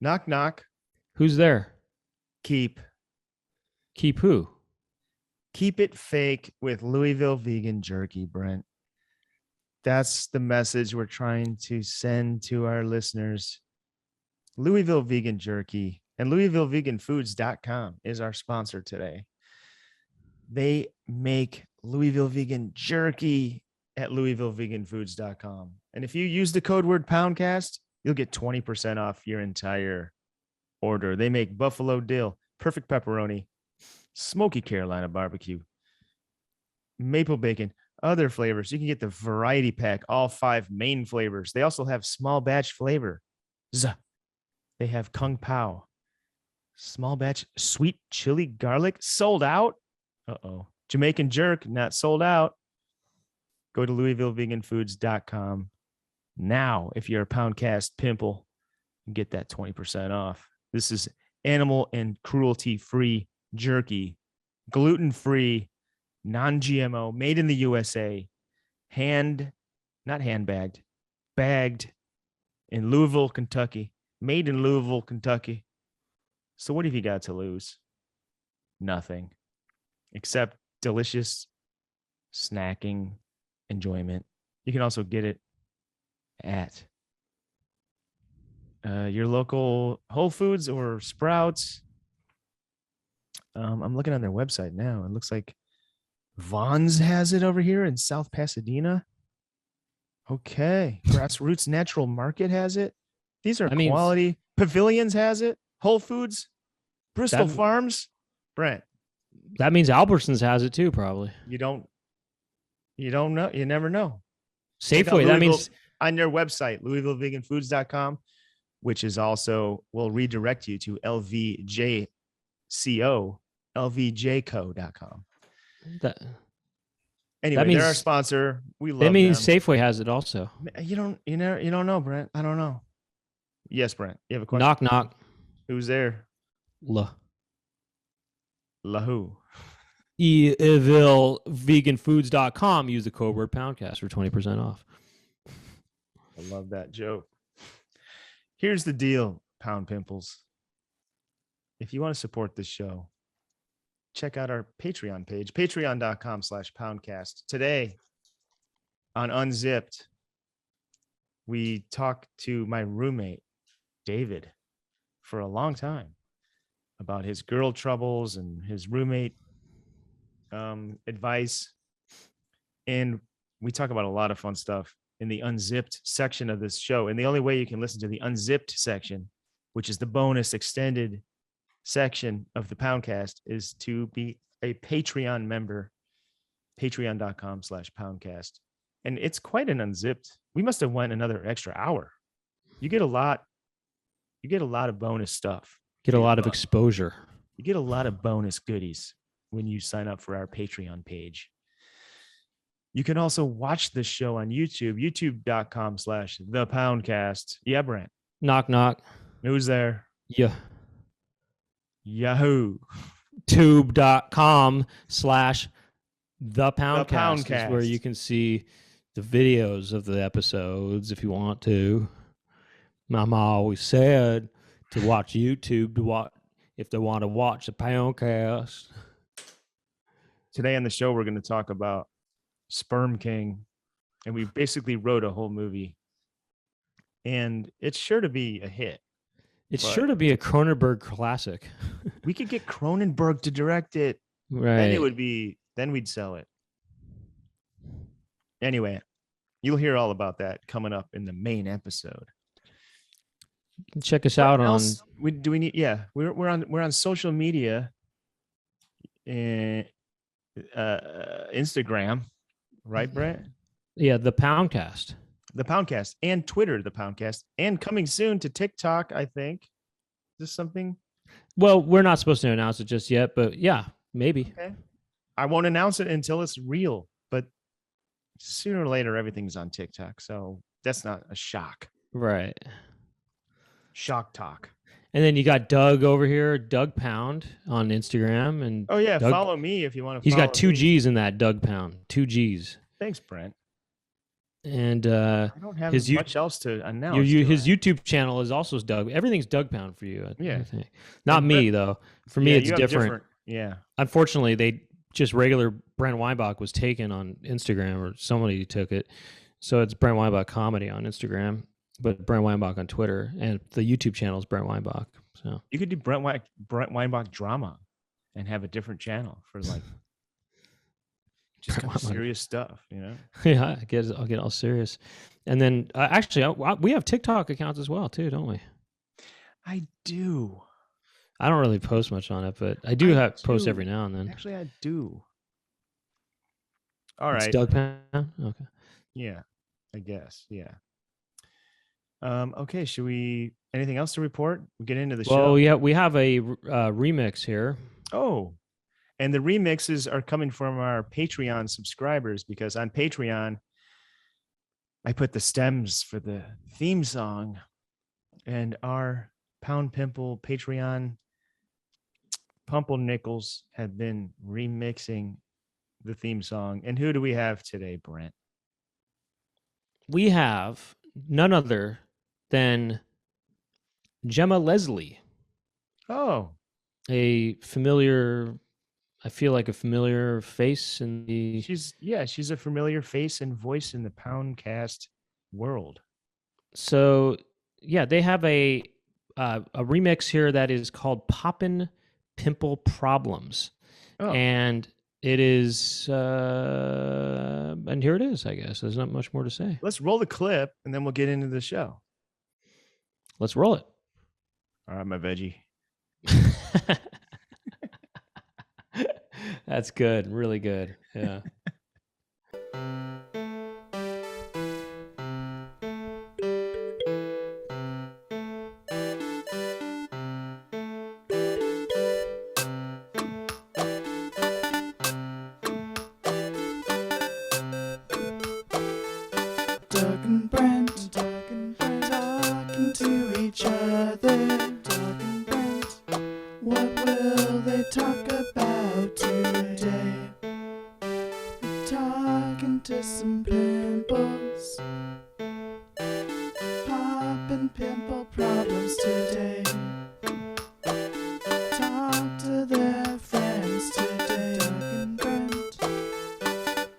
Knock, knock. Who's there? Keep Who? Keep it fake with Louisville vegan jerky, Brent. That's the message we're trying to send to our listeners. Louisville vegan jerky and LouisvilleVeganFoods.com is our sponsor today. They make Louisville vegan jerky at LouisvilleVeganFoods.com. And if you use the code word Poundcast, you'll get 20% off your entire order. They make buffalo dill, perfect pepperoni, smoky Carolina barbecue, maple bacon, other flavors. You can get the variety pack, all 5 main flavors. They also have small batch flavor. They have Kung Pao, small batch sweet chili garlic, sold out. Jamaican jerk, not sold out. Go to LouisvilleVeganFoods.com now if you're a Poundcast pimple and get that 20% off. This is animal and cruelty-free jerky, gluten-free, non-GMO, made in the USA, not handbagged, bagged in Louisville, Kentucky, made in Louisville, Kentucky. So what have you got to lose? Nothing, except delicious snacking enjoyment. You can also get it at your local Whole Foods or Sprouts. I'm looking on their website now. It looks like Vaughn's has it over here in South Pasadena. Okay. Grassroots Natural Market has it. These are quality. Pavilions has it. Whole Foods, Bristol Farms. Brent. That means Albertsons has it too, probably. You don't know. You never know. Safeway, that means on their website, LouisvilleVeganFoods.com, which is also will redirect you to LVJCO.com. Anyway, they're our sponsor. We love them. That means Safeway has it also. You don't know, Brent. I don't know. Yes, Brent. You have a question? Knock, knock. Who's there? La who? EvilVeganFoods.com. Use the code word Poundcast for 20% off. I love that joke. Here's the deal, Pound Pimples. If you want to support this show, check out our Patreon page, patreon.com/Poundcast. Today on Unzipped, we talked to my roommate, David, for a long time about his girl troubles and his roommate advice. And we talk about a lot of fun stuff in the Unzipped section of this show. And the only way you can listen to the Unzipped section, which is the bonus extended section of the Poundcast, is to be a Patreon member, patreon.com/Poundcast. And it's quite an Unzipped. We must have went another extra hour. You get a lot of bonus stuff. Get a lot of exposure. You get a lot of bonus goodies when you sign up for our Patreon page. You can also watch this show on YouTube, youtube.com/thepoundcast. Yeah, Brent. Knock, knock. Who's there? Yeah. Yahoo. Tube.com/thepoundcast is where you can see the videos of the episodes if you want to. Mama always said to watch YouTube if they want to watch the Poundcast. Today on the show, we're going to talk about Sperm King, and we basically wrote a whole movie, and it's sure to be a hit. It's sure to be a Cronenberg classic. We could get Cronenberg to direct it. Right. And then we'd sell it. Anyway, you'll hear all about that coming up in the main episode. Check us out on. We're on social media, and Instagram, right, Brent? Yeah, the Poundcast. The Poundcast, and Twitter, the Poundcast, and coming soon to TikTok, I think. Is this something? Well, we're not supposed to announce it just yet, but yeah, maybe. Okay. I won't announce it until it's real, but sooner or later, everything's on TikTok, so that's not a shock. Right. Shock talk. And then you got Doug over here, Doug Pound on Instagram. And oh, yeah, Doug, follow me if you want to. He's got 2 G's in that, Doug Pound. 2 G's. Thanks, Brent. And I don't have his much else to announce, do his I? YouTube channel is also Doug. Everything's Doug Pound for you, I Yeah. think. Not And Brett, me though. For me, yeah, it's you have different. different. Yeah. Unfortunately, they just regular Brent Weinbach was taken on Instagram, or somebody took it. So it's Brent Weinbach Comedy on Instagram, but Brent Weinbach on Twitter, and the YouTube channel is Brent Weinbach. So You could do Brent Weinbach drama and have a different channel for like just kind of serious stuff, you know? Yeah, I'll get all serious. And then actually, we have TikTok accounts as well too, don't we? I do. I don't really post much on it, but I do post every now and then. Actually, I do. All It's right. Doug Pound. Okay. Yeah, I guess. Yeah. Okay. Should we? Anything else to report? We get into the show. Well, yeah, we have a remix here. Oh, and the remixes are coming from our Patreon subscribers, because on Patreon, I put the stems for the theme song, and our Pound Pimple Patreon pumpernickels have been remixing the theme song. And who do we have today, Brent? We have none other than Gemma Leslie. Oh, I feel like a familiar face in the. she's a familiar face and voice in the Poundcast world. So yeah, they have a remix here that is called Poppin' Pimple Problems. Oh. And it is and here it is, I guess. There's not much more to say. Let's roll the clip and then we'll get into the show. Let's roll it. All right, my veggie. That's good. Really good. Yeah. Doug and Brent talking to each other. Doug and Brent, what will they talk about today? Talking to some pimples, popping pimple problems today. Talk to their friends today. Doug and Brent,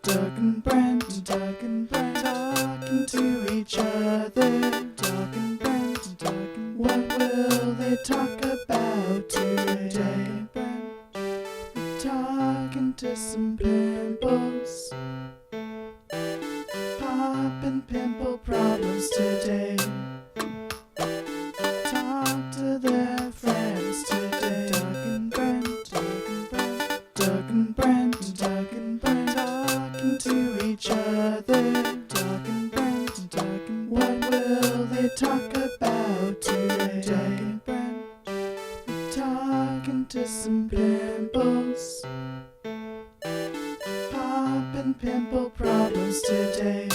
Doug and Brent, Doug and Brent, talking to each other. Doug and Brent, Doug and what will they talk about today? Doug and Brent, talking to some pimples, popping pimple problems today. Talk to their friends today. Doug and Brent, Doug and Brent, Doug and Brent, Doug and Brent, talking to each other. Doug and Brent, Doug and what will they talk about today? Doug and Brent, talking to some pimples, popping pimple problems today.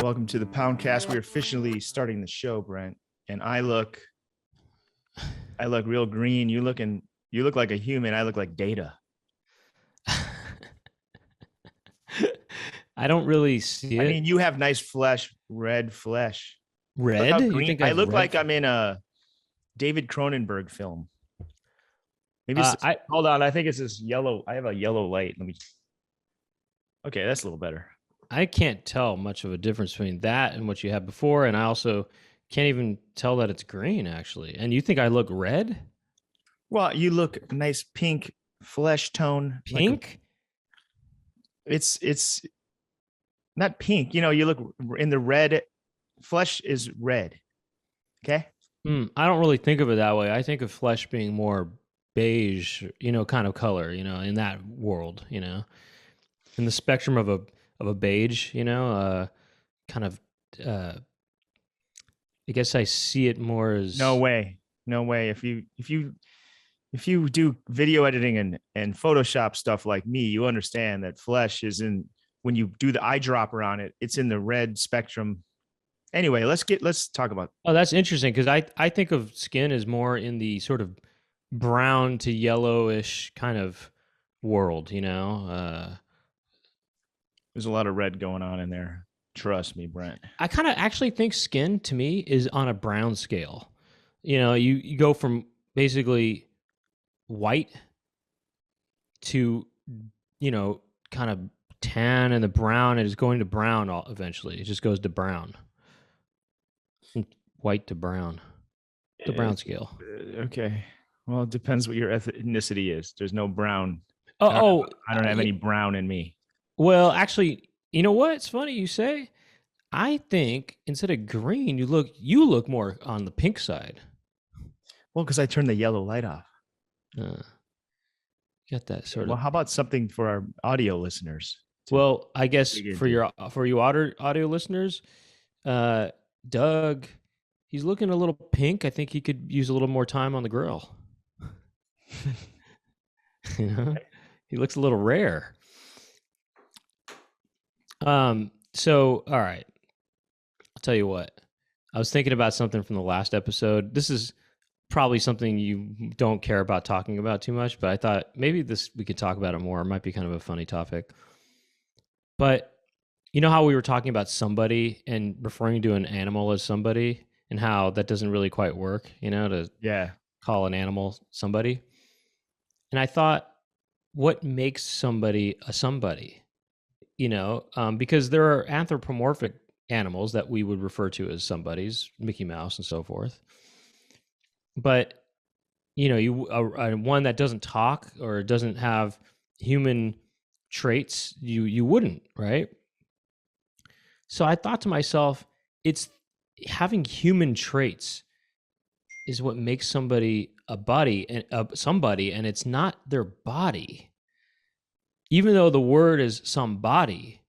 Welcome to the Poundcast. We're officially starting the show, Brent. And I look real green. You look like a human. I look like Data. I don't really see it. I mean, you have nice flesh, red flesh. Red? You think I look like I'm in a David Cronenberg film. Maybe hold on. I think it's this yellow. I have a yellow light. Okay, that's a little better. I can't tell much of a difference between that and what you had before, and I also can't even tell that it's green, actually. And you think I look red? Well, you look nice pink flesh tone. Pink? It's not pink. You know, you look in the red. Flesh is red. Okay. I don't really think of it that way. I think of flesh being more beige, kind of color, in that world, in the spectrum of a beige, kind of, I guess I see it more as no way. If you do video editing and Photoshop stuff like me, you understand that flesh is when you do the eyedropper on it, it's in the red spectrum. Anyway, let's talk about. Oh, that's interesting because I think of skin as more in the sort of brown to yellowish kind of world, you know. There's a lot of red going on in there. Trust me, Brent. I kind of actually think skin to me is on a brown scale. You know, you go from basically white to, you know, kind of tan, and the brown is going to brown eventually. It just goes to brown. From white to brown. The brown scale. Okay. Well, it depends what your ethnicity is. There's no brown. Oh, I don't have any brown in me. Well, actually, you know what? It's funny you say. I think instead of green, you look more on the pink side. Well, because I turned the yellow light off. Got that sort Well, of. how about something for our audio listeners? Well, I guess dig for into? you audio listeners, Doug, he's looking a little pink. I think he could use a little more time on the grill. You know? He looks a little rare. So all right. I'll tell you what. I was thinking about something from the last episode. This is probably something you don't care about talking about too much, but I thought maybe we could talk about it more. It might be kind of a funny topic. But you know how we were talking about somebody and referring to an animal as somebody, and how that doesn't really quite work, you know, to call an animal somebody. And I thought, what makes somebody a somebody? You know, because there are anthropomorphic animals that we would refer to as somebodies, Mickey Mouse and so forth. But you know, one that doesn't talk or doesn't have human traits, you wouldn't, right? So I thought to myself, it's having human traits is what makes somebody a body and somebody, and it's not their body. Even though the word is somebody,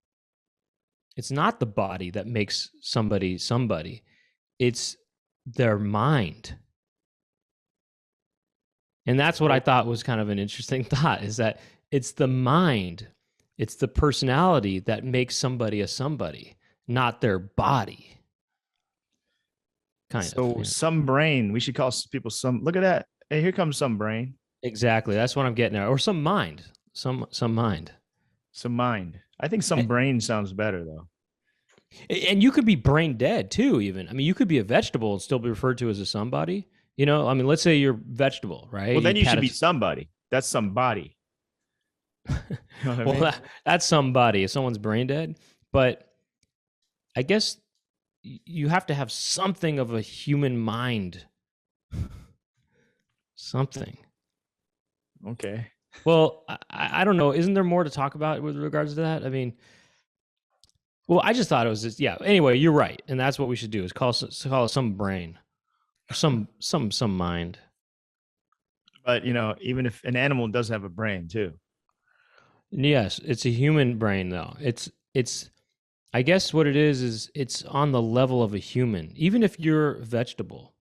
it's not the body that makes somebody somebody. It's their mind. And that's what I thought was kind of an interesting thought, is that it's the mind, it's the personality that makes somebody a somebody, not their body. Kind of. So Yeah. some brain. We should call people some. Look at that. Hey, here comes some brain. Exactly. That's what I'm getting at. Or some mind. Some mind. Some mind. I think some brain sounds better though. And you could be brain dead too, even. I mean, you could be a vegetable and still be referred to as a somebody. You know, I mean, let's say you're vegetable, right? Well, then you should be somebody. That's somebody. You know what I mean? That's somebody if someone's brain dead. But I guess you have to have something of a human mind. Something. Okay. Well, I don't know. Isn't there more to talk about with regards to that? I mean, well, I just thought it was just, yeah. Anyway, you're right. And that's what we should do, is call it some brain, some mind. But, you know, even if an animal does have a brain too. Yes, it's a human brain though. It's I guess what it is it's on the level of a human. Even if you're a vegetable.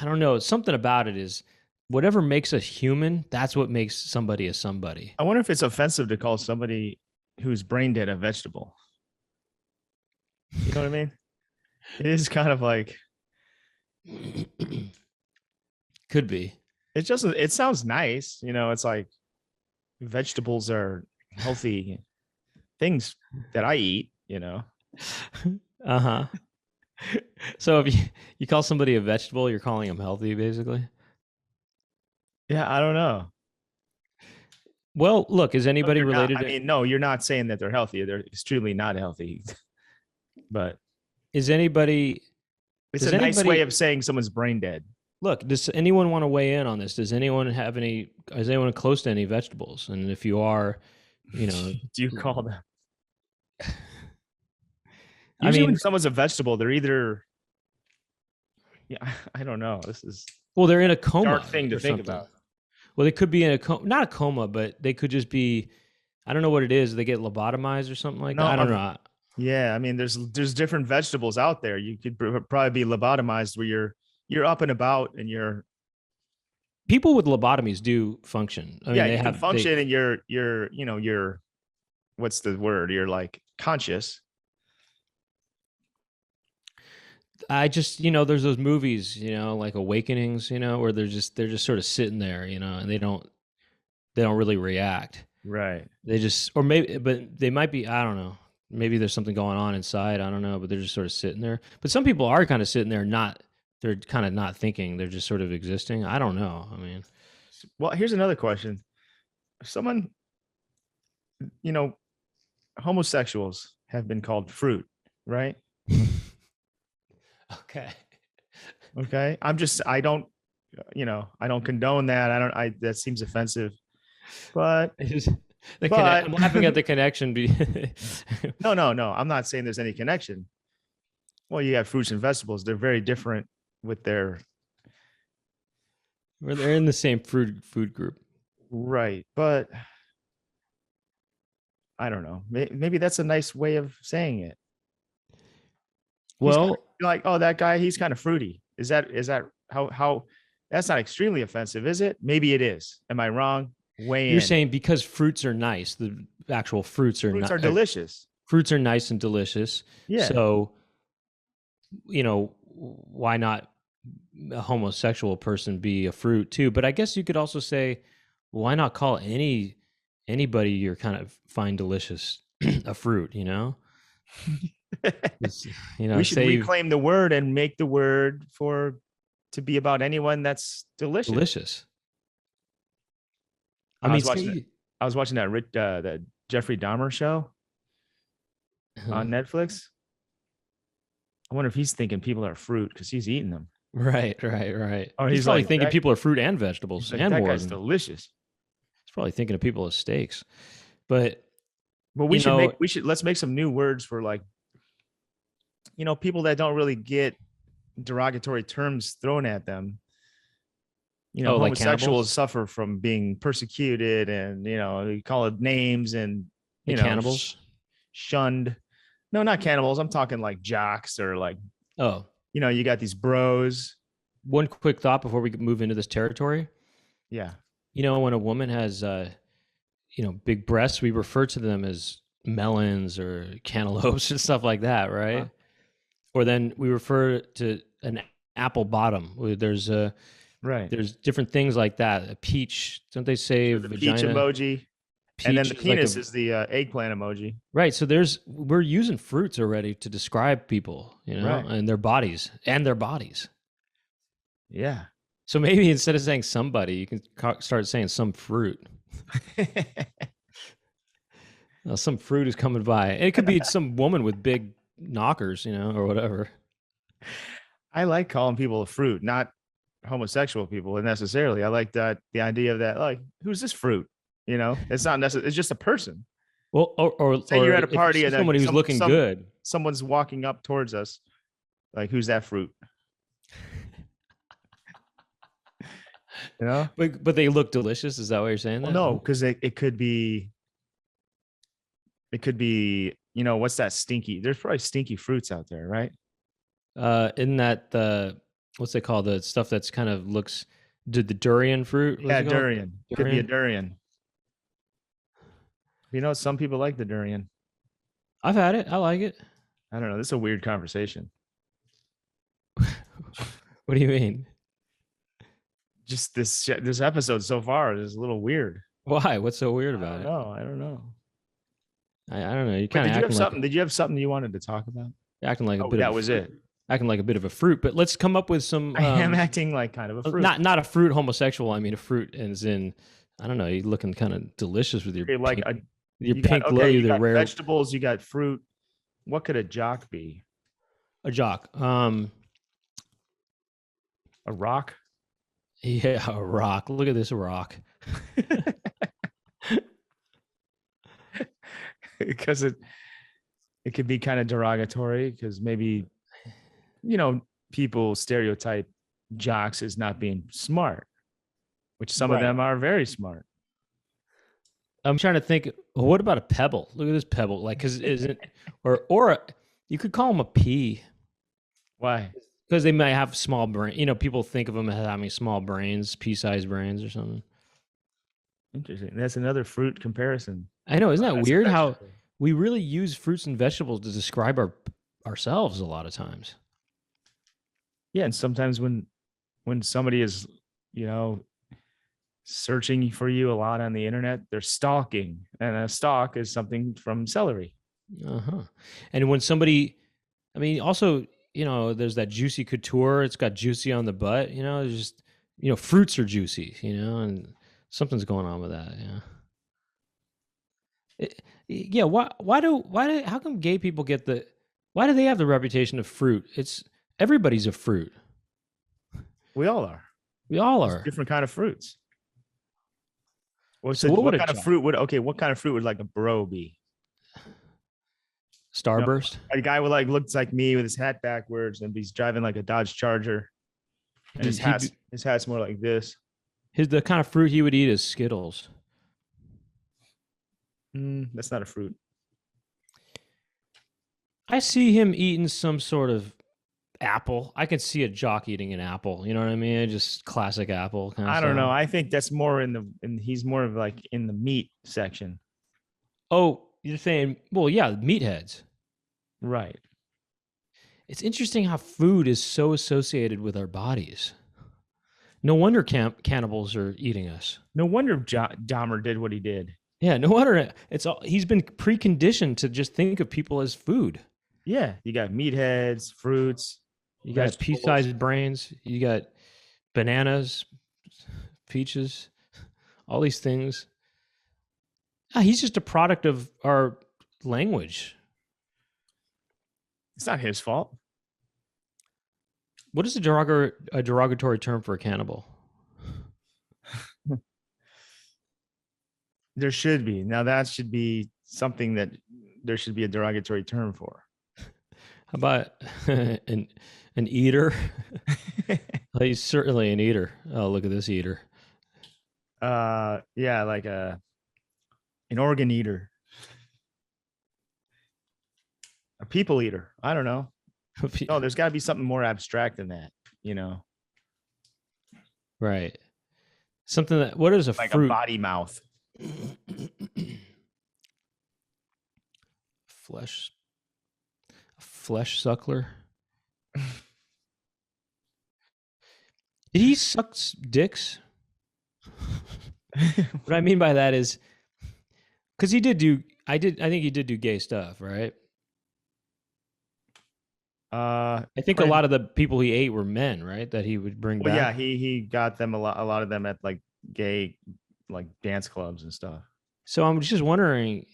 I don't know. Something about it is whatever makes us human, that's what makes somebody a somebody. I wonder if it's offensive to call somebody who's brain dead a vegetable. You know what I mean? It is kind of like. Could be. It sounds nice. You know, it's like vegetables are healthy things that I eat, you know. Uh-huh. So if you call somebody a vegetable, you're calling them healthy, basically? Yeah, I don't know. Well, look, is anybody related? I mean, no, you're not saying that they're healthy. They're extremely not healthy. But is anybody? It's a nice way of saying someone's brain dead. Look, does anyone want to weigh in on this? Does anyone have any? Is anyone close to any vegetables? And if you are, you know, do you call them? I mean, when someone's a vegetable, they're either. Yeah, I don't know. This is. Well, they're in a coma. Dark thing to think about. Well, they could be in not a coma, but they could just be. I don't know what it is. They get lobotomized or something like that. I don't know. Yeah, I mean, there's different vegetables out there. You could probably be lobotomized where you're up and about and you're. People with lobotomies do function. I mean, they have function, and you're what's the word? You're like conscious. I just, there's those movies, like Awakenings, where they're just sort of sitting there, and they don't really react. Right. They just, or maybe, but they might be, I don't know. Maybe there's something going on inside. I don't know, but they're just sort of sitting there. But some people are kind of sitting there, they're kind of not thinking. They're just sort of existing. I don't know. I mean, Well, here's another question. Someone, homosexuals have been called fruit, right? okay. Okay. I don't condone that. That seems offensive, but I'm laughing at the connection. no. I'm not saying there's any connection. Well, you have fruits and vegetables. They're very different with their. They're in the same food group. Right. But I don't know. Maybe that's a nice way of saying it. Well, like, oh, that guy, he's kind of fruity. Is that how that's not extremely offensive, is it? Maybe it is. Am I wrong? You're saying because fruits are nice, the actual fruits are delicious. Fruits are nice and delicious. Yeah. So, why not a homosexual person be a fruit too? But I guess you could also say, why not call anybody you're kind of find delicious a fruit? We should reclaim the word and make the word to be about anyone that's delicious. Delicious. I was watching that Jeffrey Dahmer show on Netflix. I wonder if he's thinking people are fruit because he's eating them. Right. Or he's probably thinking people are fruit and vegetables. Like, and that more guy's delicious. He's probably thinking of people as steaks. But let's make some new words for, like, people that don't really get derogatory terms thrown at them. Homosexuals suffer from being persecuted, and you call it names, and cannibals, shunned. No, not cannibals. I'm talking like jocks, or like, you got these bros. One quick thought before we move into this territory. Yeah. When a woman has big breasts, we refer to them as melons or cantaloupes and stuff like that, right? Uh-huh. Or then we refer to an apple bottom. There's There's different things like that. A peach, don't they say the vagina? Peach emoji. Peach, and then the penis is the eggplant emoji. Right. So we're using fruits already to describe people, Right. and their bodies. Yeah. So maybe instead of saying somebody, you can start saying some fruit. Some fruit is coming by. And it could be some woman with big knockers, or whatever. I like calling people a fruit, not homosexual people necessarily. I like the idea of that, like, who's this fruit? It's not necessarily, it's just a person. Well, or say you're at a party and somebody who's looking good. Someone's walking up towards us. Like, who's that fruit? But they look delicious. Is that what you're saying? Well, no, because it could be. It could be, what's that stinky? There's probably stinky fruits out there, right? Isn't that what's they call the stuff that's kind of looks the durian fruit? Yeah, durian. Could be a durian. Some people like the durian. I've had it. I like it. I don't know. This is a weird conversation. What do you mean? Just this episode so far is a little weird. Why? What's so weird about it? I don't know. I don't know. You kind of did you have something you wanted to talk about? Acting like a bit. That was it. Acting like a bit of a fruit, but let's come up with some. I am acting like kind of a fruit. Not a fruit homosexual. I mean, a fruit as in, I don't know. You're looking kind of delicious with your pink glow. You got rare vegetables. You got fruit. What could a jock be? A jock. A rock. Yeah, a rock. Look at this rock. Because it could be kind of derogatory, because maybe people stereotype jocks as not being smart, which some of them are very smart. I'm trying to think, what about a pebble? Look at this pebble, like, because isn't or you could call them a pea. Why? Because they might have small brain. People think of them as having small brains, pea-sized brains or something. Interesting. That's another fruit comparison. I know. Isn't that weird how we really use fruits and vegetables to describe ourselves a lot of times? Yeah, and sometimes when somebody is, searching for you a lot on the internet, they're stalking, and a stalk is something from celery. Uh-huh. And when somebody, I mean, also, there's that juicy couture. It's got juicy on the butt. There's just, fruits are juicy. And something's going on with that. Yeah. Yeah. How come gay people why do they have the reputation of fruit? Everybody's a fruit. We all are. We all There's are. different kind of fruits. So what would what kind of fruit would like a bro be? Starburst? A guy with looks like me with his hat backwards, and he's driving like a Dodge Charger, and his hat's more like this. The kind of fruit he would eat is Skittles. That's not a fruit. I see him eating some sort of apple. I can see a jock eating an apple. You know what I mean? Just classic apple kind of I don't know. style. I think that's more he's more of like in the meat section. Oh, you're saying, well, yeah, meatheads. Right. It's interesting how food is so associated with our bodies. No wonder cannibals are eating us. No wonder Dahmer did what he did. Yeah, no wonder. He's been preconditioned to just think of people as food. Yeah, you got meatheads, fruits. You got pea-sized brains. You got bananas, peaches, all these things. He's just a product of our language. It's not his fault. What is a derogatory term for a cannibal? There should be. Now that should be something that there should be a derogatory term for. How about an eater? He's certainly an eater. Oh, look at this eater. Yeah, like an organ eater. A people eater. I don't know. No, there's got to be something more abstract than that, Right. Something what is a like fruit? A body mouth. Flesh suckler. Did he suck dicks? What I mean by that is, because I think he did do gay stuff, right? I think a lot of the people he ate were men, right? That he would bring back. Yeah, he got them a lot of them at like gay dance clubs and stuff. So I'm just wondering.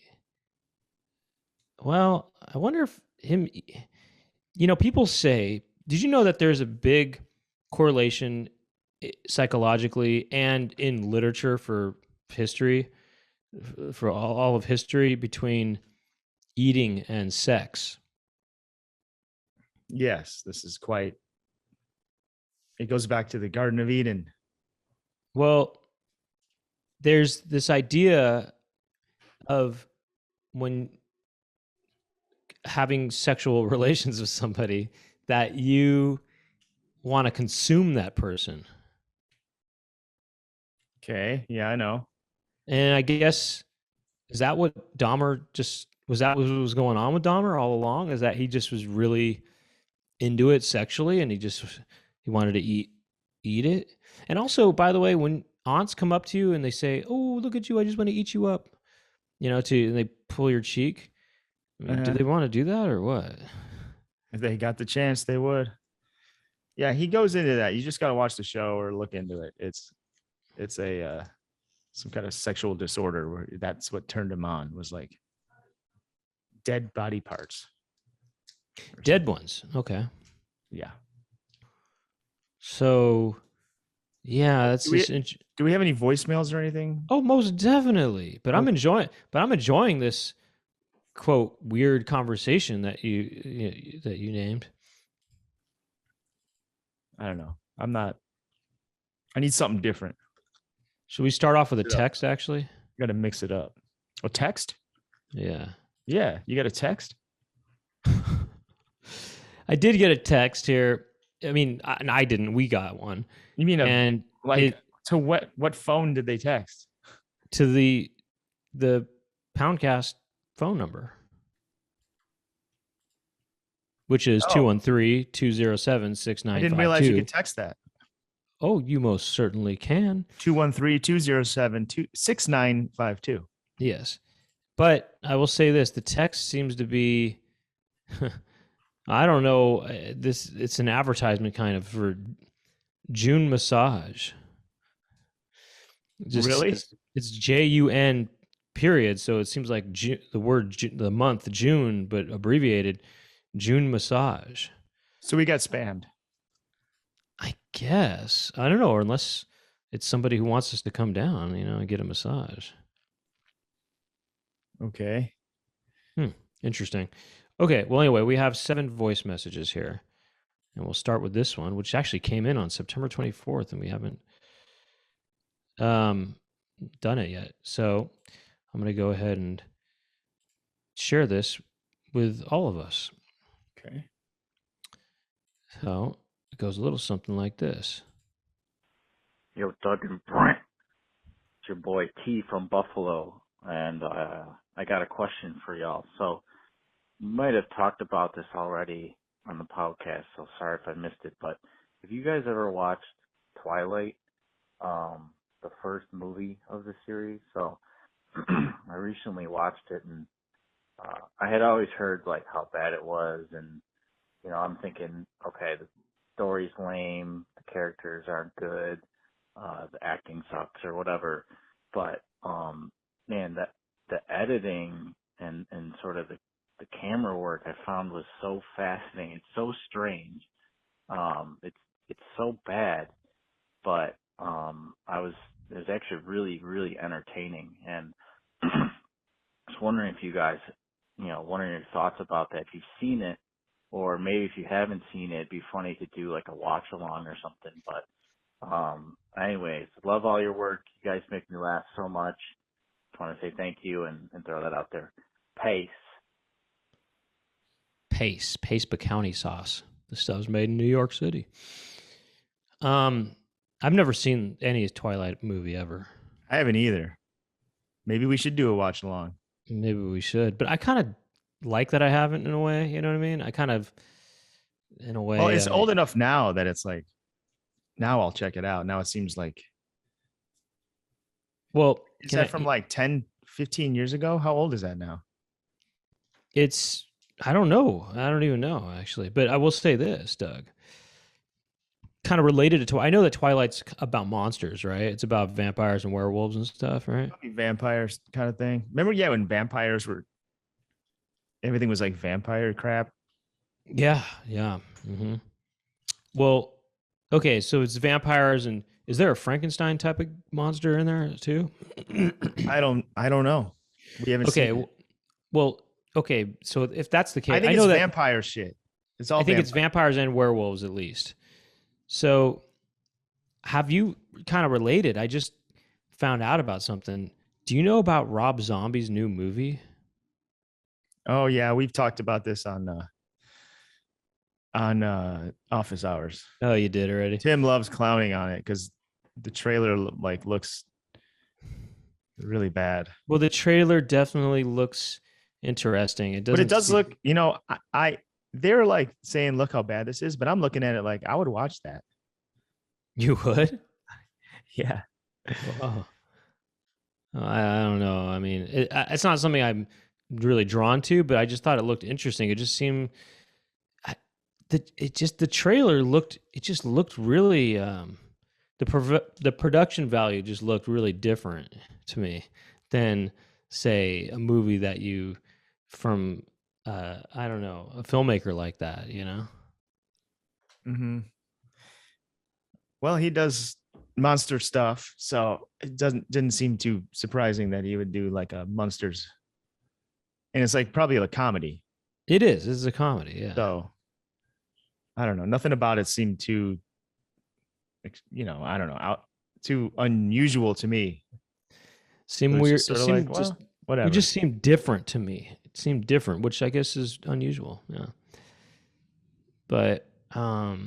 Well, I wonder if people say, did you know that there's a big correlation psychologically and in literature for history, for all of history, between eating and sex? Yes, it goes back to the Garden of Eden. Well, there's this idea of when having sexual relations with somebody that you want to consume that person. Okay. Yeah, I know. And I guess, is that what Dahmer was that what was going on with Dahmer all along? Is that he just was really into it sexually and he wanted to eat it? And also, by the way, when aunts come up to you and they say, "Oh, look at you, I just want to eat you up," and they pull your cheek. I mean, do they want to do that or what? If they got the chance, they would. Yeah, he goes into that. You just got to watch the show or look into it. It's a some kind of sexual disorder where that's what turned him on, was like dead body parts. Dead ones. Okay. Yeah. So, yeah, that's do we have any voicemails or anything? Oh, most definitely. But I'm enjoying this quote weird conversation that you named. I don't know. I need something different. Should we start off with a text, actually? You got to mix it up. A text? Yeah. Yeah. You got a text? I did get a text here. I mean, I didn't. We got one. You mean to what phone did they text? To the Poundcast phone number. which is Oh. 213-207-6952. I didn't realize you could text that. Oh, you most certainly can. 213-207-6952. Yes. But I will say this, the text seems to be I don't know, it's an advertisement kind of for June massage. Really? It's JUN period, so it seems like the word the month June but abbreviated, June massage. So we got spammed. I guess. I don't know, or unless it's somebody who wants us to come down, and get a massage. Okay. Interesting. Okay, well, anyway, we have 7 voice messages here. And we'll start with this one, which actually came in on September 24th, and we haven't done it yet. So I'm going to go ahead and share this with all of us. Okay. So it goes a little something like this. Yo, Doug and Brent. It's your boy T from Buffalo, and I got a question for y'all. So you might have talked about this already on the podcast, so sorry if I missed it, but have you guys ever watched Twilight, the first movie of the series? So I recently watched it, and I had always heard like how bad it was, and I'm thinking, okay, the story's lame, the characters aren't good, the acting sucks or whatever, but man, the editing and sort of the camera work I found was so fascinating. It's so strange. It's so bad, but it was actually really, really entertaining. And I was wondering if you guys, wondering your thoughts about that. If you've seen it, or maybe if you haven't seen it, it'd be funny to do like a watch along or something. But anyways, love all your work. You guys make me laugh so much. Just want to say thank you and throw that out there. Pace. Pace County sauce. This stuff's made in New York City. I've never seen any Twilight movie ever. I haven't either. Maybe we should do a watch along. Maybe we should, but I kind of like that I haven't, in a way. You know what I mean? I kind of, in a way. Well, it's old enough now that it's like, now I'll check it out. Now it seems like. Well, is that from like 10, 15 years ago? How old is that now? I don't know. I don't even know, actually. But I will say this, Doug. Kind of related to I know that Twilight's about monsters, right? It's about vampires and werewolves and stuff, right? Vampires kind of thing. Remember, when vampires were, everything was like vampire crap. Yeah. Mm-hmm. Well, okay, so it's vampires, and is there a Frankenstein type of monster in there too? I don't know. We haven't seen it. Well, okay, so if that's the case, I think know it's that vampire shit. It's all. I think it's vampires and werewolves at least. So, have you kind of related? I just found out about something. Do you know about Rob Zombie's new movie? Oh yeah, we've talked about this on Office Hours. Oh, you did already. Tim loves clowning on it because the trailer looks really bad. Well, the trailer definitely looks interesting. It doesn't, but it does look. They're like saying, "Look how bad this is," but I'm looking at it like I would watch that. You would? Yeah. Wow. I don't know. I mean, it's not something I'm really drawn to, but I just thought it looked interesting. It just seemed the trailer looked really the production value just looked really different to me than, say, a movie that you from I don't know, a filmmaker like that, Mm-hmm. Well, he does monster stuff, so it didn't seem too surprising that he would do like a monsters, and it's like probably a comedy. It is. It's a comedy, yeah. So I don't know. Nothing about it seemed too, I don't know, too unusual to me. Seemed weird. Whatever. It just seemed different to me. It seemed different, which I guess is unusual. Yeah. But are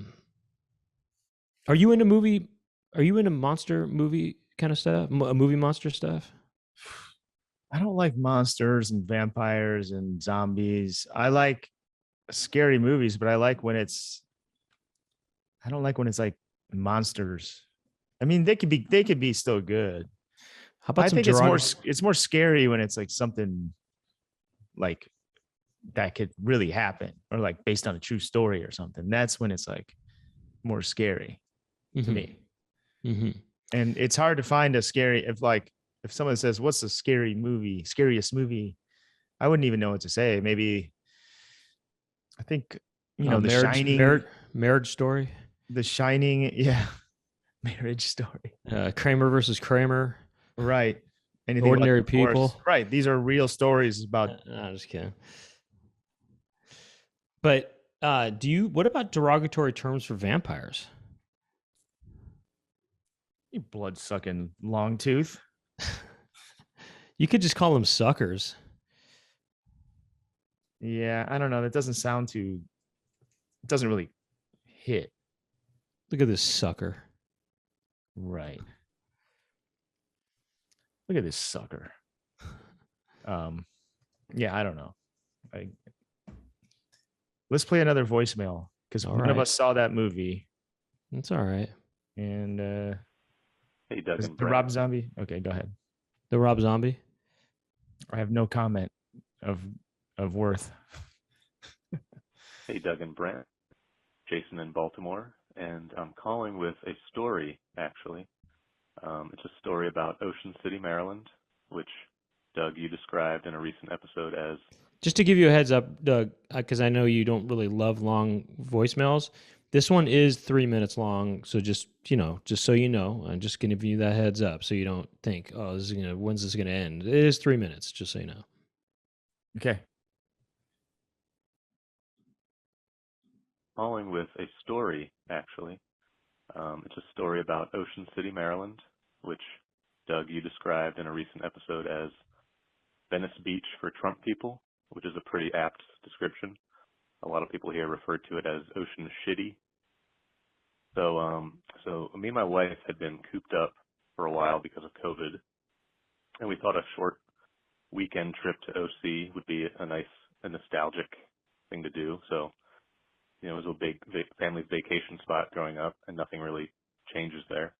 you into monster movie kind of stuff? Movie monster stuff? I don't like monsters and vampires and zombies. I like scary movies, but I like when it's. I don't like when it's like monsters. I mean, they could be still good. How about I some think derogatory? it's more scary when it's like something like that could really happen or like based on a true story or something. That's when it's like more scary to me. Mm-hmm. And it's hard to find a scary if someone says what's the scariest movie, I wouldn't even know what to say. Maybe I think The Shining, Marriage Story, The Shining, yeah, Marriage Story, Kramer versus Kramer, right? Anything about Ordinary divorce, People. right? These are real stories about. No, I'm just kidding. But what about derogatory terms for vampires? You blood sucking long tooth. You could just call them suckers. Yeah, I don't know. That doesn't sound too. It doesn't really hit Look at this sucker. right. Look at this sucker. Yeah, I don't know. Let's play another voicemail because All none of right. us saw that movie. That's all right. And Hey, Doug is and it the Brent. Rob Zombie? Okay, go ahead. The Rob Zombie. I have no comment of worth. Hey, Doug and Brent. Jason in Baltimore, and I'm calling with a story, actually. It's a story about Ocean City, Maryland, which, Doug, you described in a recent episode as... Just to give you a heads up, Doug, because I know you don't really love long voicemails. This one is 3 minutes long, so just so you know, I'm just gonna give you that heads up, so you don't think, oh, when's this gonna end? It is 3 minutes, just so you know. Okay. Calling with a story, actually. It's a story about Ocean City, Maryland, which, Doug, you described in a recent episode as Venice Beach for Trump people, which is a pretty apt description. A lot of people here refer to it as Ocean Shitty. So me and my wife had been cooped up for a while because of COVID, and we thought a short weekend trip to OC would be a nostalgic thing to do. So, it was a big family vacation spot growing up, and nothing really changes there.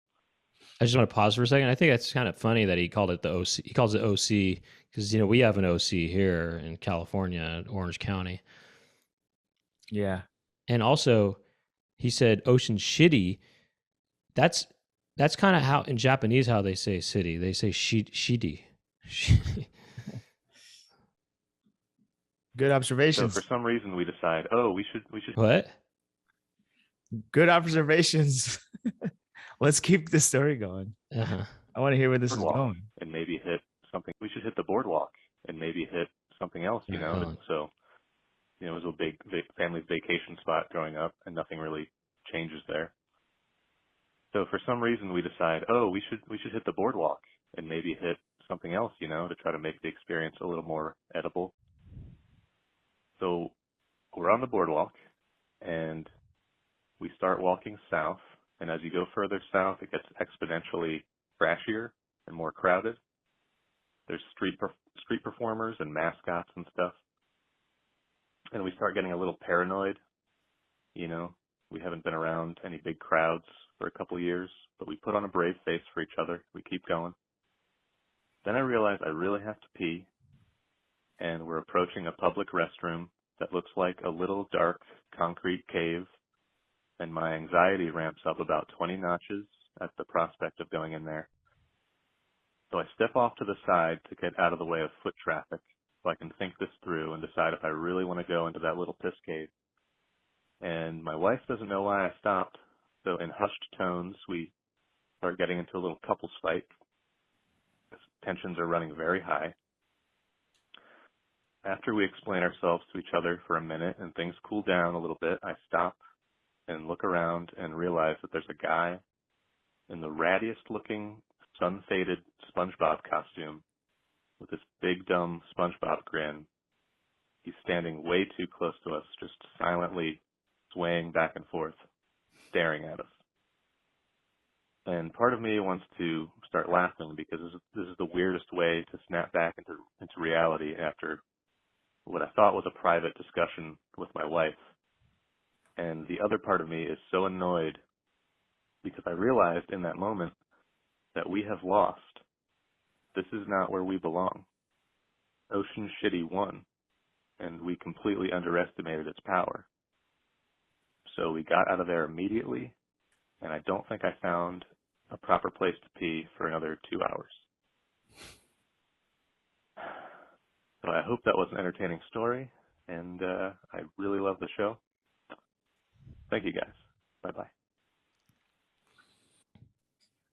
I just want to pause for a second. I think that's kind of funny that he called it the OC. He calls it OC because we have an OC here in California, Orange County, Yeah. and also he said Ocean Shitty. That's kind of how in Japanese how they say city. They say shidi. Good So observations. for some reason we decide, we should What? Good observations. Let's keep the story going. Uh-huh. I want to hear where this is boardwalk going. and maybe hit something. We should hit the boardwalk and maybe hit something else, Uh-huh. So, it was a big family vacation spot growing up, and nothing really changes there. So for some reason we decide, we should hit the boardwalk and maybe hit something else, to try to make the experience a little more edible. So we're on the boardwalk and we start walking south, and as you go further south, it gets exponentially trashier and more crowded. There's street performers and mascots and stuff. And we start getting a little paranoid, We haven't been around any big crowds for a couple years, but we put on a brave face for each other. We keep going. Then I realize I really have to pee, and we're approaching a public restroom that looks like a little dark concrete cave, and my anxiety ramps up about 20 notches at the prospect of going in there. So I step off to the side to get out of the way of foot traffic so I can think this through and decide if I really want to go into that little piss cave. And my wife doesn't know why I stopped, so in hushed tones, we start getting into a little couples fight. Tensions are running very high. After we explain ourselves to each other for a minute and things cool down a little bit, I stop and look around and realize that there's a guy in the rattiest looking sun-faded SpongeBob costume with this big dumb SpongeBob grin. He's standing way too close to us, just silently swaying back and forth, staring at us. And part of me wants to start laughing because this is the weirdest way to snap back into reality after what I thought was a private discussion with my wife. And the other part of me is so annoyed because I realized in that moment that we have lost. This is not where we belong. Ocean Shitty won, and we completely underestimated its power. So we got out of there immediately, and I don't think I found a proper place to pee for another 2 hours. So I hope that was an entertaining story, and I really love the show. Thank you, guys. Bye-bye.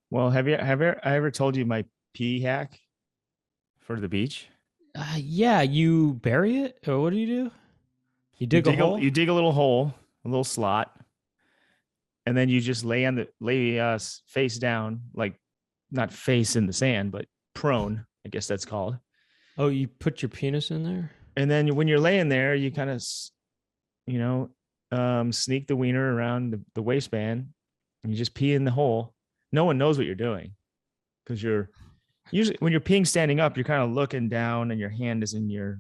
Well, have I ever told you my pee hack for the beach? Yeah, you bury it, or what do? You dig a hole? You dig a little hole, a little slot, and then you just lay face down, like not face in the sand, but prone, I guess that's called. Oh, you put your penis in there? And then when you're laying there, you kind of, sneak the wiener around the waistband, and you just pee in the hole. No one knows what you're doing because you're usually, when you're peeing standing up, you're kind of looking down and your hand is in your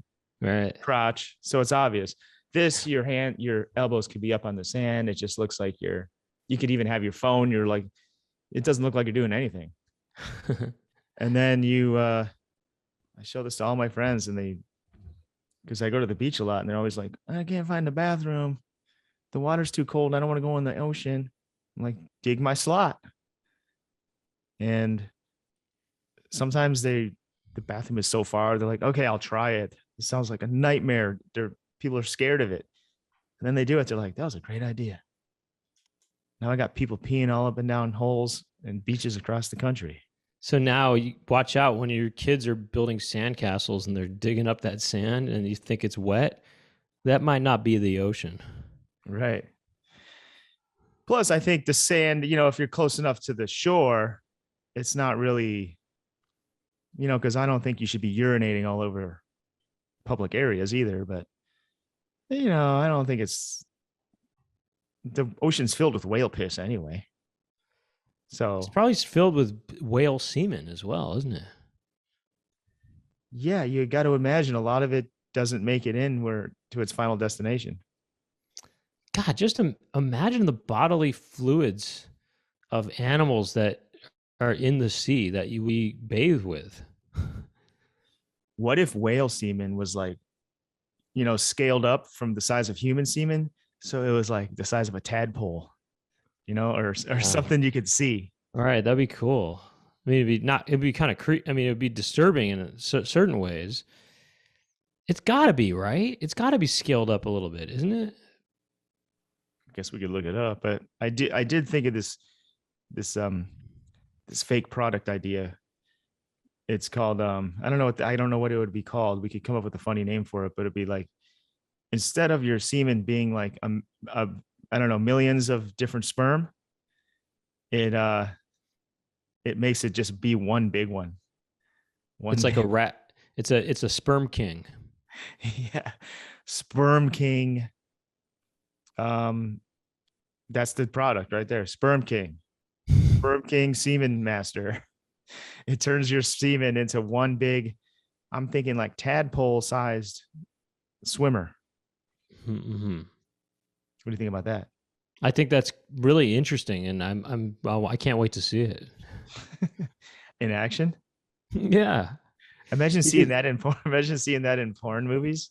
crotch. So it's obvious. Your elbows could be up on the sand. It just looks like you could even have your phone. You're like, it doesn't look like you're doing anything. And then I show this to all my friends, and because I go to the beach a lot, and they're always like, I can't find the bathroom. The water's too cold. I don't want to go in the ocean. I'm like, dig my slot. And sometimes the bathroom is so far, they're like, okay, I'll try it. It sounds like a nightmare. People are scared of it. And then they do it. They're like, that was a great idea. Now I got people peeing all up and down holes and beaches across the country. So now you watch out when your kids are building sandcastles and they're digging up that sand and you think it's wet. That might not be the ocean. Right. Plus, I think the sand, if you're close enough to the shore, it's not really, because I don't think you should be urinating all over public areas either. But, I don't think the ocean's filled with whale piss anyway. So it's probably filled with whale semen as well, isn't it? Yeah, you got to imagine a lot of it doesn't make it to its final destination. God, just imagine the bodily fluids of animals that are in the sea that we bathe with. What if whale semen was like, scaled up from the size of human semen? So it was like the size of a tadpole, or something you could see. All right, that'd be cool. I mean, it'd be kind of it'd be disturbing in certain ways. It's got to be, right? It's got to be scaled up a little bit, isn't it? I guess we could look it up, but I did think of this fake product idea. It's called I don't know what it would be called. We could come up with a funny name for it, but it'd be like, instead of your semen being like I don't know, millions of different sperm, it makes it just be one big one. It's like a rat. It's a sperm king. Yeah, Sperm King. That's the product right there. Sperm King. Sperm King Semen Master. It turns your semen into one big, I'm thinking like tadpole sized swimmer. Mm-hmm. What do you think about that? I think that's really interesting, and I can't wait to see it in action. Yeah, imagine seeing that in porn movies.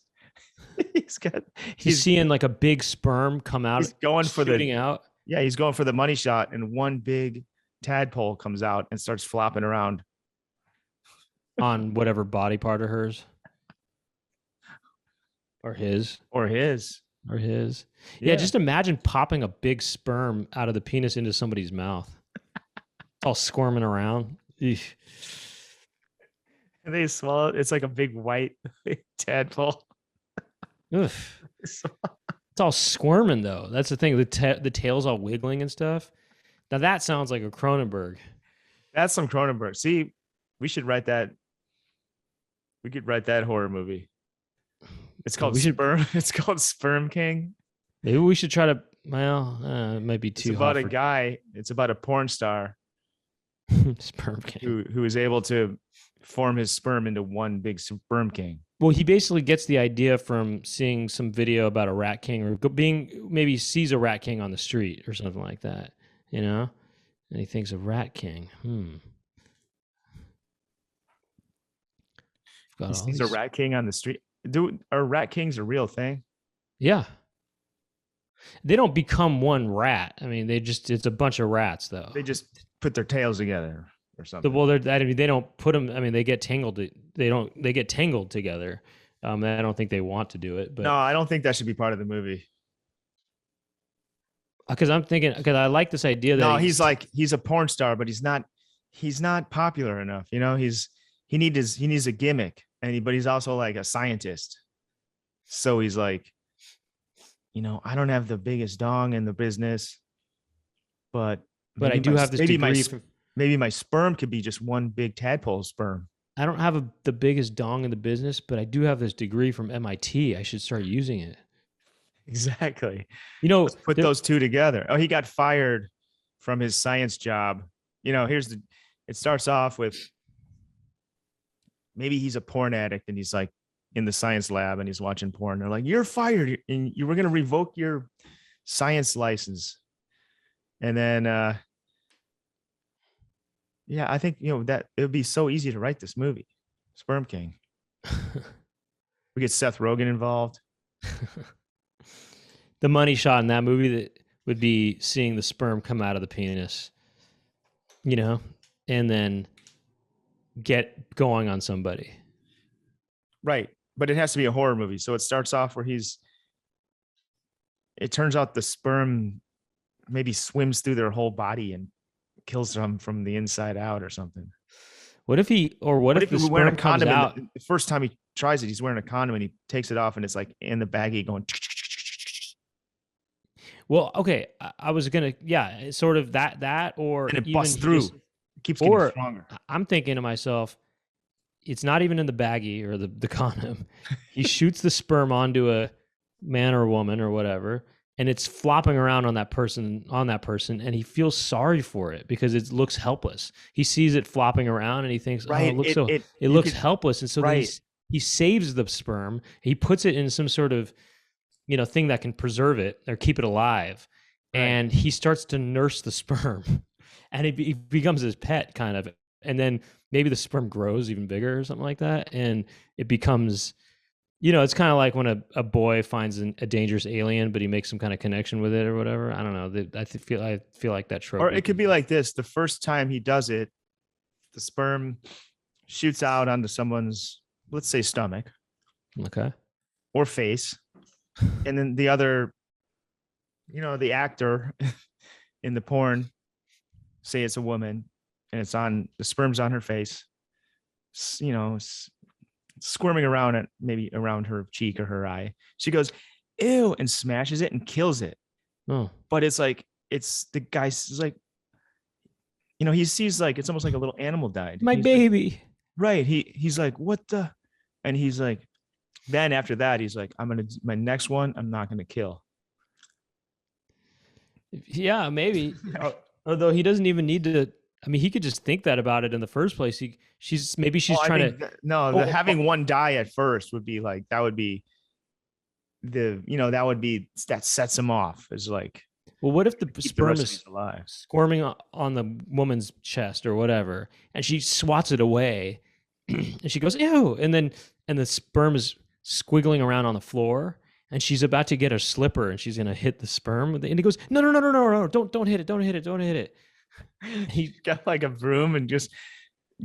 he's seeing like a big sperm come out. He's going for out. Yeah, he's going for the money shot, and one big tadpole comes out and starts flopping around on whatever body part of hers, or his. Yeah, just imagine popping a big sperm out of the penis into somebody's mouth. It's all squirming around. Eesh. And they swallow it. It's like a big white tadpole. It's all squirming though. That's the thing. The tail's all wiggling and stuff. Now that sounds like a Cronenberg. That's some Cronenberg. See, we should write that. We could write that horror movie. It's called Sperm. It's called Sperm King. Maybe we should try to. Well, it might be too. It's about a guy. It's about a porn star Sperm King. who is able to form his sperm into one big sperm king. Well, he basically gets the idea from seeing some video about a rat king, or maybe sees a rat king on the street or something like that, you know? And he thinks a rat king. Got He all sees a these- rat king on the street. Are rat kings a real thing? Yeah. They don't become one rat. I mean, it's a bunch of rats though. They just put their tails together or something. Well, they don't put them. I mean, they get tangled. They get tangled together. I don't think they want to do it, but No, I don't think that should be part of the movie. because I like this idea that No, he's a porn star, but he's not popular enough. You know, he needs a gimmick, but he's also like a scientist. So he's like, you know, I don't have the biggest dong in the business, but I do have this degree. Maybe my sperm could be just one big tadpole sperm. I don't have the biggest dong in the business, but I do have this degree from MIT. I should start using it. Exactly. You know, Let's put those two together. Oh, he got fired from his science job. You know, it starts off with maybe he's a porn addict and he's like in the science lab and he's watching porn. They're like, you're fired and you were going to revoke your science license. And then, yeah, I think, you know, that it would be so easy to write this movie, Sperm King. We get Seth Rogen involved. The money shot in that movie that would be seeing the sperm come out of the penis, you know, and then get going on somebody. Right. But it has to be a horror movie. So it starts off where it turns out the sperm maybe swims through their whole body and kills them from the inside out or something. What if the he's wearing sperm a comes condom? out? The first time he tries it, he's wearing a condom and he takes it off and it's like in the baggie going. Well, okay, I was gonna, yeah, sort of that, or And it even busts through. just- It keeps getting or stronger. I'm thinking to myself, it's not even in the baggie or the condom. He shoots the sperm onto a man or woman or whatever, and it's flopping around on that person, and he feels sorry for it because it looks helpless. He sees it flopping around and he thinks, Right. oh, it You looks could- helpless. And so then Right. he saves the sperm. He puts it in some sort of, you know, thing that can preserve it or keep it alive. Right. And he starts to nurse the sperm and it becomes his pet kind of. And then maybe the sperm grows even bigger or something like that. And it becomes, you know, it's kind of like when a boy finds a dangerous alien, but he makes some kind of connection with it or whatever. I don't know. I feel like that trope. Or it could be like this. The first time he does it, the sperm shoots out onto someone's, let's say, stomach Okay. or face. And then the other, you know, the actor in the porn, say it's a woman and the sperm's on her face, you know, squirming around it, maybe around her cheek or her eye. She goes, ew, and smashes it and kills it. Oh, But it's like, the guy's like, you know, he sees like, it's almost like a little animal died. my He's baby. like, right. He's like, what the? And he's like, then after that, he's like, my next one, I'm not going to kill. Yeah, maybe. Although he doesn't even need to. I mean, he could just think that about it in the first place. She's I trying think to. having one die at first would be like, that would be that sets him off. It's like, Well, what if the keep the sperm rest of is these alive. squirming on the woman's chest or whatever, and she swats it away, and she goes ew, and the sperm is squiggling around on the floor, and she's about to get her slipper, and she's gonna hit the sperm, and he goes no, don't hit it. He got like a broom and just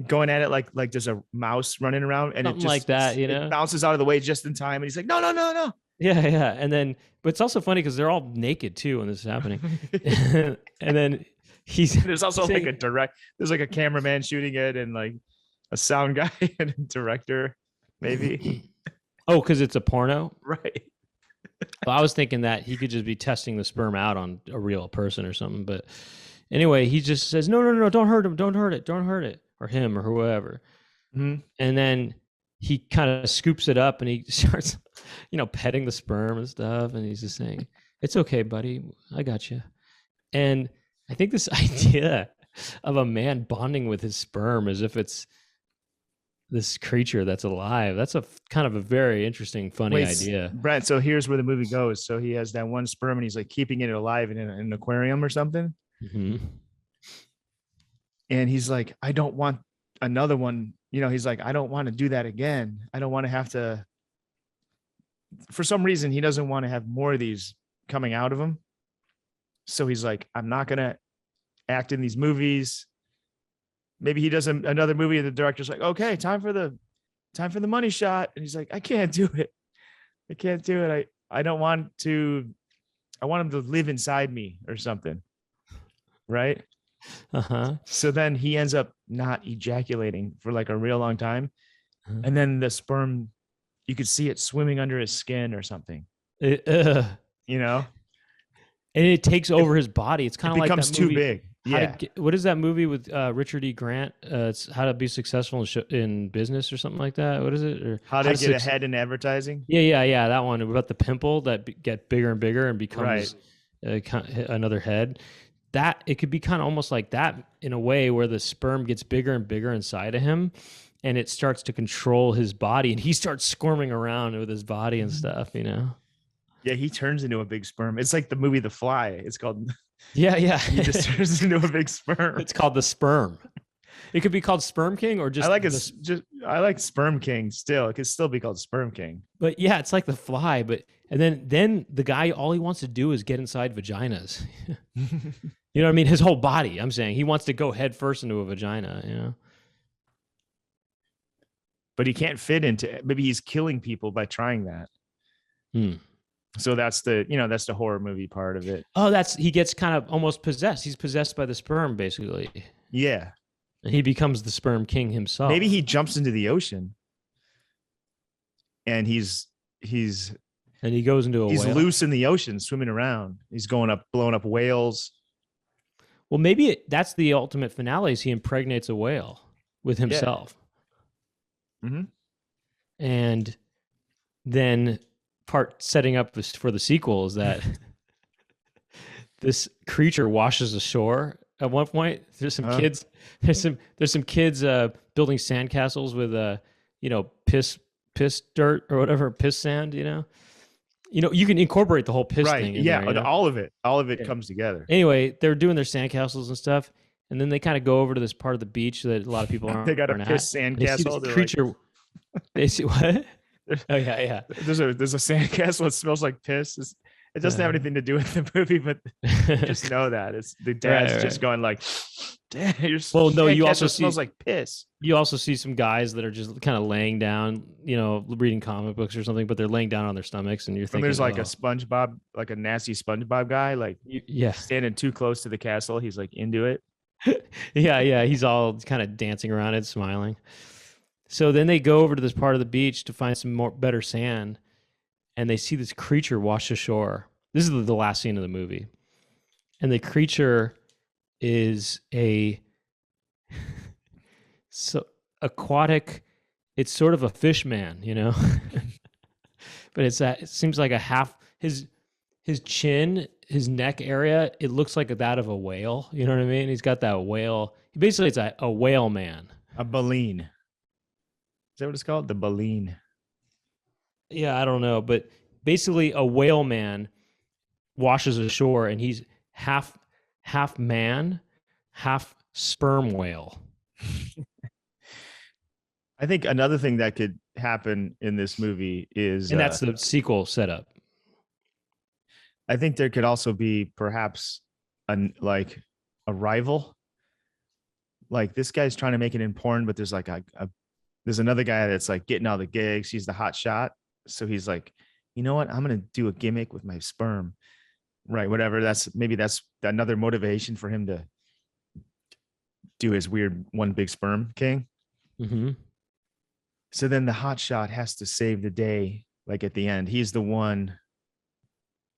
going at it like there's a mouse running around, and Something like that, you know? it bounces out of the way just in time, and he's like, no. Yeah, and then but it's also funny because they're all naked too when this is happening, and then There's also saying- there's like a cameraman shooting it and like a sound guy and a director, maybe. Oh, because it's a porno. Right. Well, I was thinking that he could just be testing the sperm out on a real person or something. But anyway, he just says, no, don't hurt him. Don't hurt it. Or him or whoever. Mhm. And then he kind of scoops it up and he starts, you know, petting the sperm and stuff. And he's just saying, it's okay, buddy. I got you. And I think this idea of a man bonding with his sperm as if it's this creature that's alive. That's a kind of a very interesting, funny idea. Brent, so here's where the movie goes. So he has that one sperm and he's like keeping it alive in an aquarium or something. Mm-hmm. And he's like, I don't want another one. You know, he's like, I don't want to do that again. I don't want to have to. For some reason, he doesn't want to have more of these coming out of him. So he's like, I'm not going to act in these movies. Maybe he does another movie and the director's like, okay, time for the money shot. And he's like, I can't do it. I can't do it. I don't want to. I want him to live inside me or something. Right. Uh-huh. So then he ends up not ejaculating for like a real long time. Uh-huh. And then the sperm, you could see it swimming under his skin or something, You know, and it takes over his body. It's kind of like becomes that movie, too big. Yeah. what is that movie with Richard E. Grant? It's How to Be Successful in Business or something like that. What is it? Or How to get ahead in advertising. Yeah. That one about the pimple that get bigger and bigger and becomes another head. That it could be kind of almost like that in a way where the sperm gets bigger and bigger inside of him and it starts to control his body and he starts squirming around with his body and stuff, you know? Yeah. He turns into a big sperm. It's like the movie The Fly. It's called. Yeah. He just turns into a big sperm. It's called The Sperm. It could be called Sperm King or just I like Sperm King still. It could still be called Sperm King. But yeah, it's like The Fly, but and then the guy, all he wants to do is get inside vaginas. You know what I mean? His whole body, I'm saying. He wants to go head first into a vagina, you know? But he can't fit into. Maybe he's killing people by trying that. So that's the horror movie part of it. Oh, he gets kind of almost possessed. He's possessed by the sperm, basically. Yeah. And he becomes the Sperm King himself. Maybe he jumps into the ocean and he's and he goes into he's whale. loose in the ocean, swimming around. He's blowing up whales. Well, maybe that's the ultimate finale is he impregnates a whale with himself. Yeah. Mm-hmm. And then setting up for the sequel is that this creature washes ashore at one point. There's some kids. There's some kids building sandcastles with piss dirt or whatever, piss sand. You can incorporate the whole piss thing. Yeah, there, all of it comes together. Anyway, they're doing their sandcastles and stuff, and then they kind of go over to this part of the beach that a lot of people aren't. They got a piss sandcastle. They see creature. They see what? Oh yeah. There's a sandcastle that smells like piss. It doesn't have anything to do with the movie, but you just know that it's the dad's just going like, "Damn, well, no, you also smells like piss." You also see some guys that are just kind of laying down, reading comic books or something, but they're laying down on their stomachs, and you're thinking, there's like a SpongeBob, like a nasty SpongeBob guy, like standing too close to the castle. He's like into it. Yeah. He's all kind of dancing around it, smiling. So then they go over to this part of the beach to find some better sand, and they see this creature wash ashore. This is the last scene of the movie. And the creature is aquatic. It's sort of a fish man, but it seems like a half, his chin, his neck area, it looks like that of a whale. You know what I mean? He's got that whale. Basically, it's a whale man. A baleen. Is that what it's called? The baleen. Yeah, I don't know, but basically a whale man washes ashore and he's half man, half sperm whale. I think another thing that could happen in this movie is, and that's the sequel setup. I think there could also be perhaps a rival. Like this guy's trying to make it in porn, but there's like there's another guy that's like getting all the gigs. He's the hot shot. So he's like, you know what? I'm going to do a gimmick with my sperm. Right. Whatever. That's another motivation for him to do his weird one big sperm king. Mm-hmm. So then the hot shot has to save the day. Like at the end, he's the one,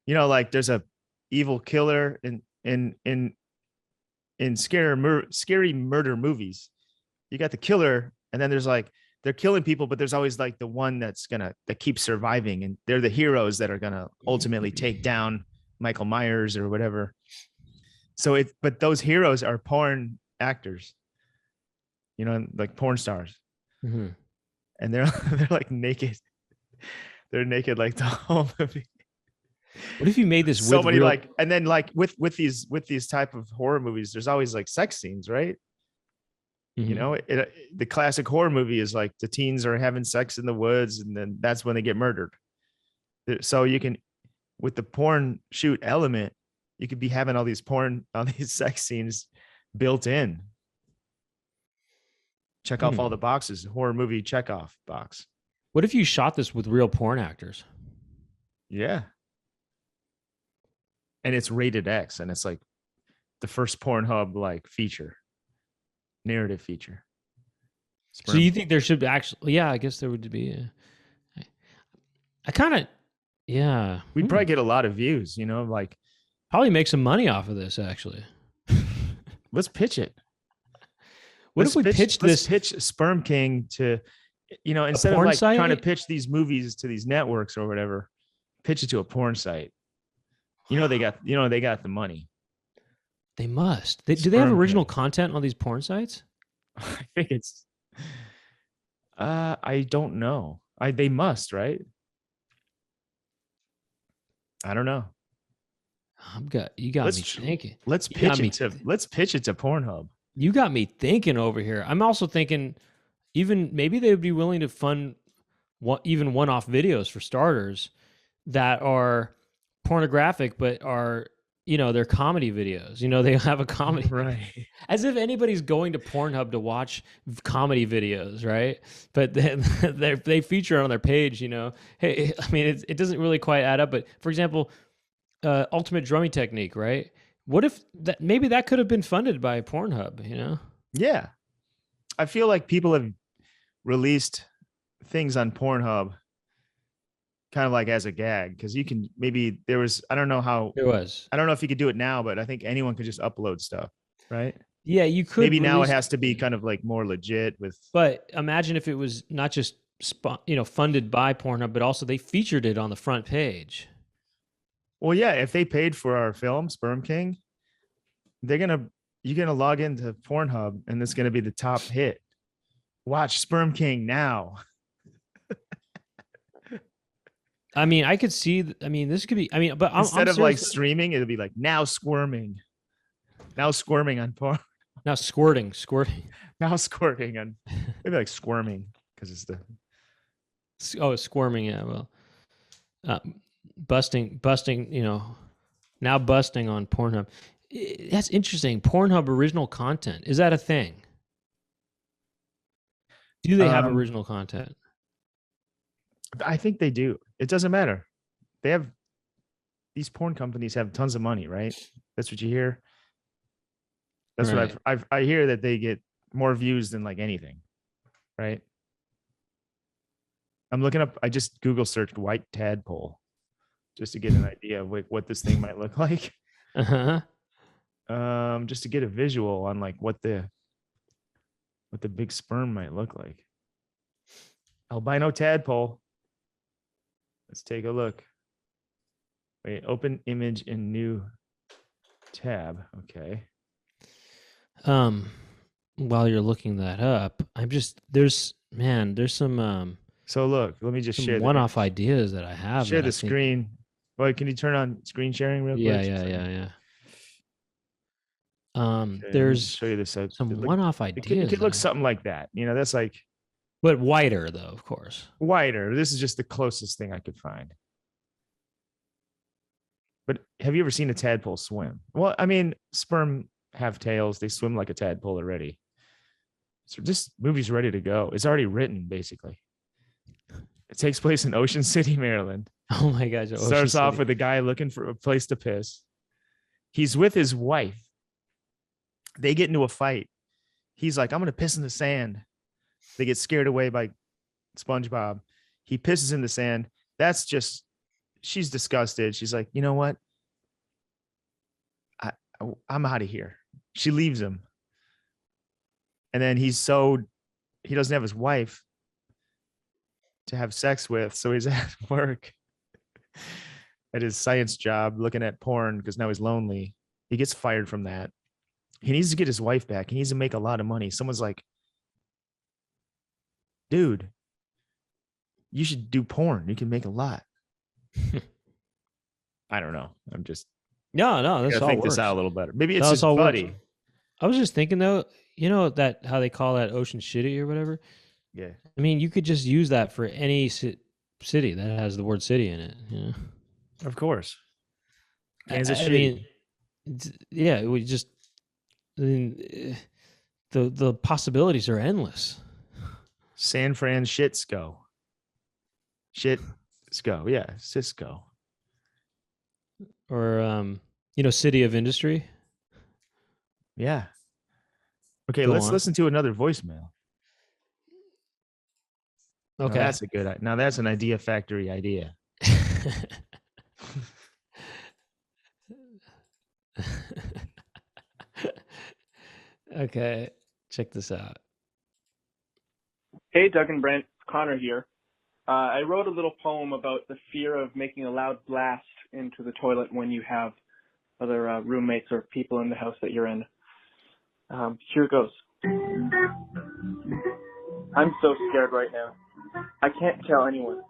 like there's a evil killer in scary murder movies. You got the killer, and then there's like, they're killing people, but there's always like the one that keeps surviving, and they're the heroes that are gonna ultimately take down Michael Myers or whatever. But those heroes are porn actors, like porn stars, Mm-hmm. and they're like naked. They're naked like the whole movie. What if you made this So with many real? and then like with these type of horror movies, there's always like sex scenes, right? Mhm. The classic horror movie is like the teens are having sex in the woods, and then that's when they get murdered. So you can, with the porn shoot element, you could be having all these sex scenes built in. Check off Hmm. all the boxes. Horror movie check off box. What if you shot this with real porn actors? Yeah. And it's rated X, and it's like the first Pornhub like feature, narrative feature. So you think there should actually? Yeah, I guess there would be. I kind of, yeah. We'd probably get a lot of views, like Probably make some money off of this. Actually, let's pitch it. what if we pitched this? Let's pitch Sperm King to, instead of porn like trying to site? pitch these movies to these networks or whatever, pitch it to a porn site. They got the money. They must. Do they have Sperm original King. content on these porn sites? I think it's. I don't know. They must, right? I don't know. You got Let's me tr- thinking. Let's You got pitch me it to. Let's pitch it to Pornhub. You got me thinking over here. I'm also thinking, even maybe they would be willing to fund even one-off videos for starters that are pornographic, but are they're comedy videos. They have a comedy, Right. as if anybody's going to Pornhub to watch comedy videos, right? But they feature it on their page. Hey, I mean, it doesn't really quite add up. But for example, ultimate drumming technique, right? What if maybe that could have been funded by Pornhub? Yeah. I feel like people have released things on Pornhub kind of like as a gag, because I don't know if you could do it now, but I think anyone could just upload stuff, right? Yeah, you could. Maybe now it has to be kind of like more legit with. But imagine if it was not just funded by Pornhub, but also they featured it on the front page. Well, yeah, if they paid for our film Sperm King, you're gonna log into Pornhub and it's gonna be the top hit. Watch Sperm King now. I mean, I could see. This could be. But Instead I'm of like seriously- streaming, it'll be like now squirming on porn. now squirting. Now squirting on, maybe like squirming, because it's the. Oh, it's squirming. Yeah, well, busting. Now busting on Pornhub. That's interesting. Pornhub original content, is that a thing? Do they have original content? I think they do. It doesn't matter. These porn companies have tons of money, right? That's what you hear. That's Right. what I hear, that they get more views than like anything, right? I'm looking up. I just Google searched white tadpole just to get an idea of what this thing might look like. Just to get a visual on like what the big sperm might look like. Albino tadpole. Let's take a look. Wait, open image in new tab. Okay. While you're looking that up, there's some So look, let me just some share one-off ideas that I have. share that I the think- screen. Wait, can you turn on screen sharing real quick? Yeah. Okay, let me There's show you this. some one-off It ideas. could look something like that. That's like but whiter though, of course. wider. This is just the closest thing I could find. But have you ever seen a tadpole swim? Well, I mean, sperm have tails. They swim like a tadpole already. So this movie's ready to go. It's already written, basically. It takes place in Ocean City, Maryland. Oh my gosh! Starts off with a guy looking for a place to piss. He's with his wife. They get into a fight. He's like, I'm going to piss in the sand. They get scared away by SpongeBob. He pisses in the sand. She's disgusted. She's like, you know what? I'm out of here. She leaves him. And then he doesn't have his wife to have sex with. So he's at work at his science job looking at porn because now he's lonely. He gets fired from that. He needs to get his wife back. He needs to make a lot of money. Someone's like, dude, you should do porn. You can make a lot. I don't know. I'm just No, that's gotta all think works. this out a little better. Maybe it's No, his all works. buddy. I was just thinking though, you know that how they call that Ocean Shitty or whatever. Yeah. I mean, you could just use that for any city that has the word city in it. You know? Of course. Kansas I City. mean, yeah, we just I mean, the possibilities are endless. San Francisco. Shitsco. Yeah, Cisco. Or city of industry. Yeah. Okay, Go let's on. listen to another voicemail. Okay. Now that's a good. Now that's an idea factory idea. Okay, check this out. Hey, Doug and Brent, Connor here. I wrote a little poem about the fear of making a loud blast into the toilet when you have other roommates or people in the house that you're in. Here goes. I'm so scared right now. I can't tell anyone.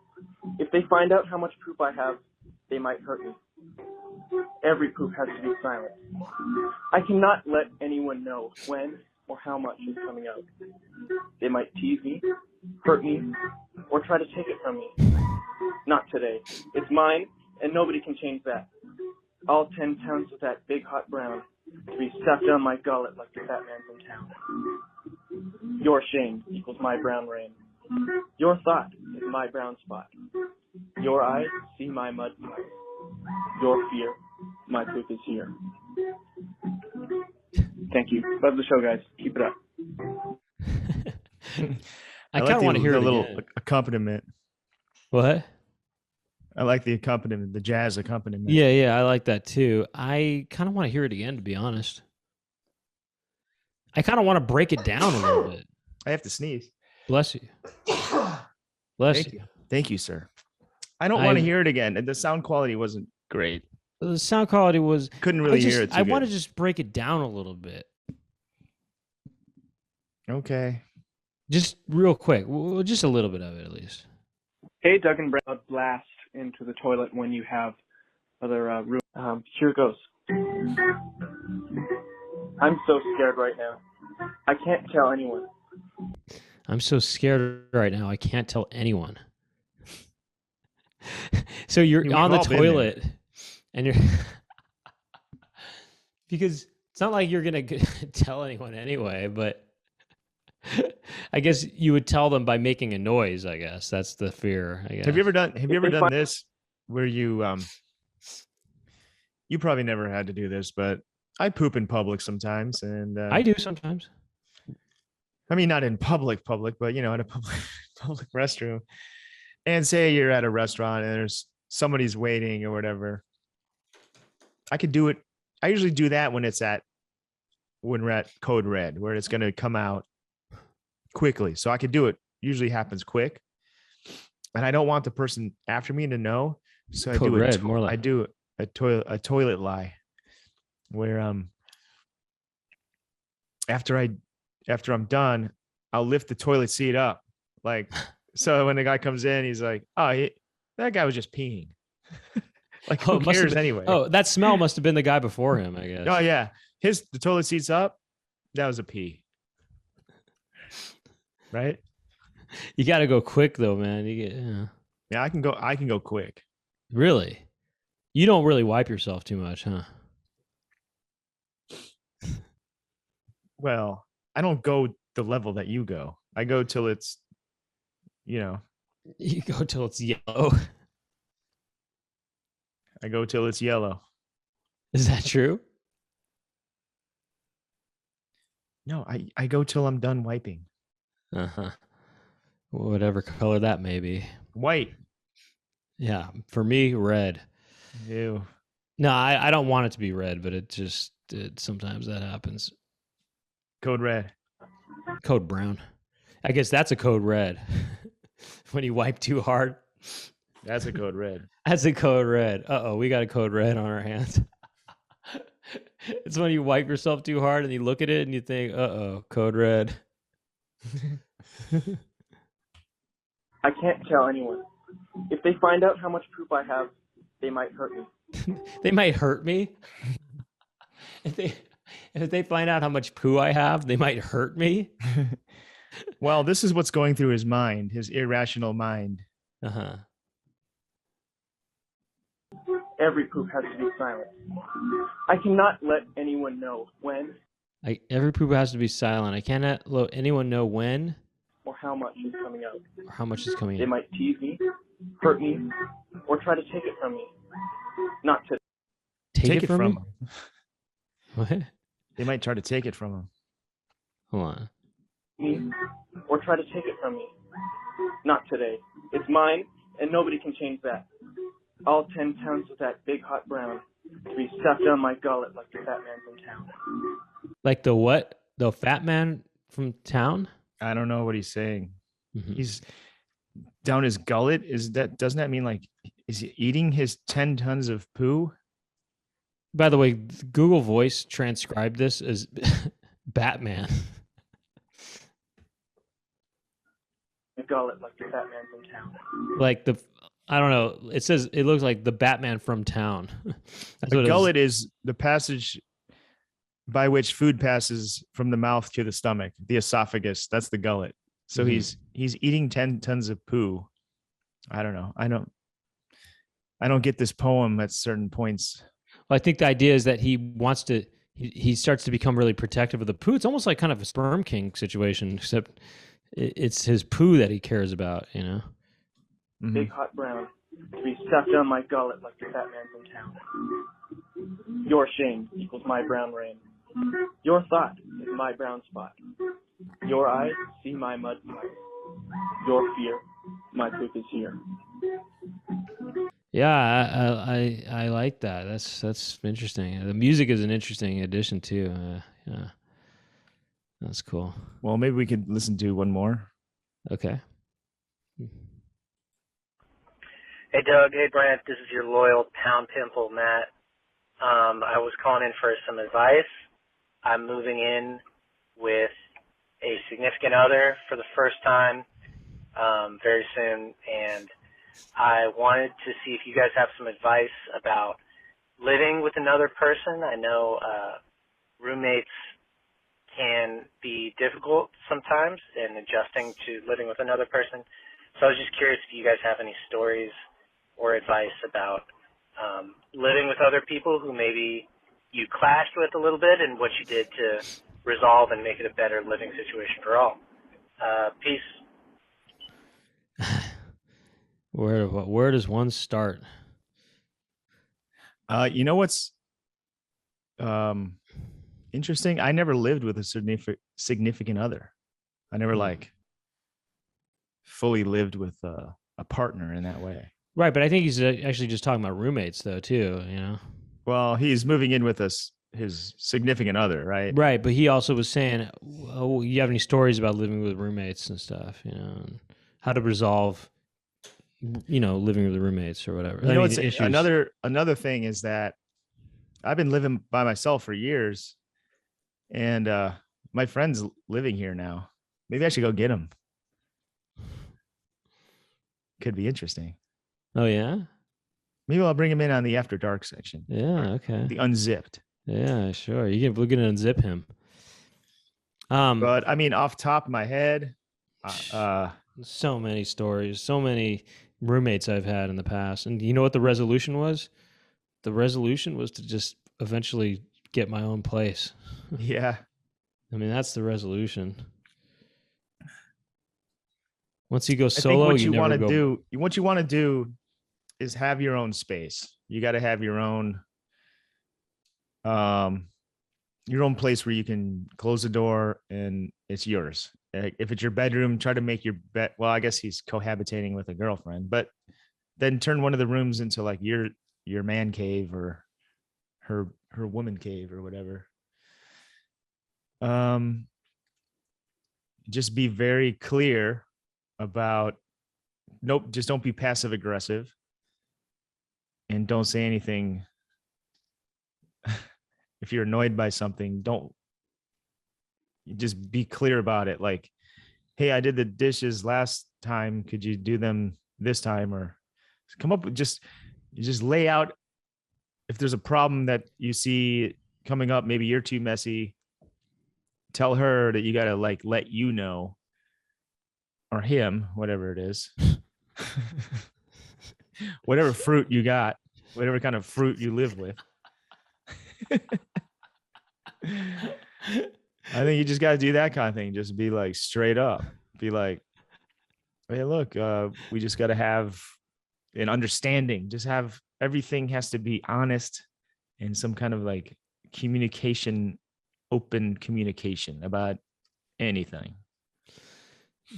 If they find out how much poop I have, they might hurt me. Every poop has to be silent. I cannot let anyone know when or how much is coming out. They might tease me, hurt me, or try to take it from me. Not today. It's mine, and nobody can change that. All 10 pounds of that big hot brown to be stuffed down my gullet like the fat man from town. Your shame equals my brown rain. Your thought is my brown spot. Your eyes see my mud pies. Your fear, my poop is here. Thank you. Love the show, guys. Keep it up. I like kind of want to hear the it little again. accompaniment. What? I like the accompaniment, the jazz accompaniment. Yeah, I like that too. I kind of want to hear it again, to be honest. I kind of want to break it down a little bit. I have to sneeze. Bless you. Bless Thank you. you. Thank you, sir. I don't want to I- hear it again. And the sound quality wasn't great. The sound quality was. Couldn't really hear it. I want to just break it down a little bit, Okay. just real quick, just a little bit of it at least. Hey, Doug and Brent, blast into the toilet when you have other room. Here goes. I'm so scared right now. I can't tell anyone. I'm so scared right now. I can't tell anyone. So you're We've on the all been there. toilet, and you're because it's not like you're gonna tell anyone anyway. But I guess you would tell them by making a noise. I guess that's the fear. I guess. Have you ever done they find- this where you you probably never had to do this, but I poop in public sometimes, and I do sometimes. I mean, not in public, but you know, in a public restroom. And say you're at a restaurant and there's somebody's waiting or whatever. I could do it. I usually do that when we're at code red, where it's going to come out quickly. So I could do it. Usually happens quick, and I don't want the person after me to know. So Code red, I more like. do a toilet lie, where after I'm done, I'll lift the toilet seat up, like, so when the guy comes in, he's like, "Oh, that guy was just peeing." Like, Oh, who it must have cares been- anyway? Oh, that smell must have been the guy before him. I guess. Oh yeah, the toilet seat's up. That was a pee, right? You got to go quick though, man. You get Yeah, I can go quick. really. You don't really wipe yourself too much, huh? Well, I don't go the level that you go. I go till it's, you know, You go till it's yellow. I go till it's yellow. Is that true? No, I go till I'm done wiping. Uh-huh. Whatever color that may be. White. Yeah, for me, red. Ew. No, I don't want it to be red, but sometimes that happens. Code red. Code brown. I guess that's a code red. When you wipe too hard, That's a code red. that's a code red. Uh-oh, we got a code red on our hands. It's when you wipe yourself too hard and you look at it and you think, "Uh-oh, code red." I can't tell anyone. If they find out how much poop I have, they might hurt me. They might hurt me. If they find out how much poo I have, they might hurt me. Well, this is what's going through his mind, his irrational mind. Uh-huh. Every poop has to be silent. I cannot let anyone know when Every poop has to be silent. I cannot let anyone know when or how much is coming out. or how much is coming They in. might tease me, hurt me, or try to take it from me. Not to. Take it from me? him. What? They might try to take it from him. Hold on. Me, or try to take it from me. Not today. It's mine, and nobody can change that. All 10 pounds of that big hot brown to be stuffed down my gullet like the fat man from town. Like the what? The fat man from town? I don't know what he's saying. Mhm. He's down his gullet. Doesn't that mean like, is he eating his 10 tons of poo? By the way, Google Voice transcribed this as Batman. My gullet like the fat man from town. Like I don't know. It says it looks like the Batman from town. That's The what gullet is the passage by which food passes from the mouth to the stomach, the esophagus. That's the gullet. So Mhm. he's eating 10 tons of poo. I don't know. I don't get this poem at certain points. Well, I think the idea is that he wants to. He starts to become really protective of the poo. It's almost like kind of a sperm king situation, except it's his poo that he cares about. You know. Mhm. Big hot brown to be stuffed down my gullet like the fat man from town. Your shame equals my brown rain. Your thought is my brown spot. Your eyes see my mud spot. Your fear, my poop is here. Yeah, I like that. That's interesting. The music is an interesting addition too. Yeah, that's cool. Well, maybe we could listen to one more. Okay. Hey Doug, hey Brent, this is your loyal Pound Pimple, Matt. I was calling in for some advice. I'm moving in with a significant other for the first time very soon, and I wanted to see if you guys have some advice about living with another person. I know roommates can be difficult sometimes in adjusting to living with another person. So I was just curious if you guys have any stories or advice about living with other people who maybe you clashed with a little bit and what you did to resolve and make it a better living situation for all. Peace. Where does one start? You know what's interesting? I never lived with a significant other. I never like fully lived with a partner in that way. Right, but I think he's actually just talking about roommates though too. You know. Well, he's moving in with us, his significant other, right? Right, but he also was saying, "Oh, you have any stories about living with roommates and stuff? You know, and how to resolve, living with roommates or whatever." You know, mean, it's issues. another thing is that I've been living by myself for years, and my friend's living here now. Maybe I should go get him. Could be interesting. Oh yeah. Maybe I'll bring him in on the After Dark section, Yeah. Okay. the Unzipped. Yeah. Sure. We're gonna unzip him. But I mean, off top of my head, so many stories, so many roommates I've had in the past, and you know what the resolution was? The resolution was to just eventually get my own place. yeah. I mean, that's the resolution. Once you go I think solo, what you you never want to go. what you want to do is have your own space. You got to have your own place where you can close the door and it's yours. If it's your bedroom, try to make your bed. Well, I guess he's cohabitating with a girlfriend, but then turn one of the rooms into like your man cave or her woman cave or whatever. Just be very clear about just don't be passive aggressive and don't say anything if you're annoyed by something, don't just be clear about it. Like, hey, I did the dishes last time. Could you do them this time? Or come up with you just lay out if there's a problem that you see coming up, maybe you're too messy. Tell her that you got to like let you know, or him, whatever it is. Whatever fruit you got, whatever kind of fruit you live with. I think you just got to do that kind of thing. Just be like straight up. Be like, hey, look, we just got to have an understanding. Just have everything has to be honest and some kind of like communication, open communication about anything.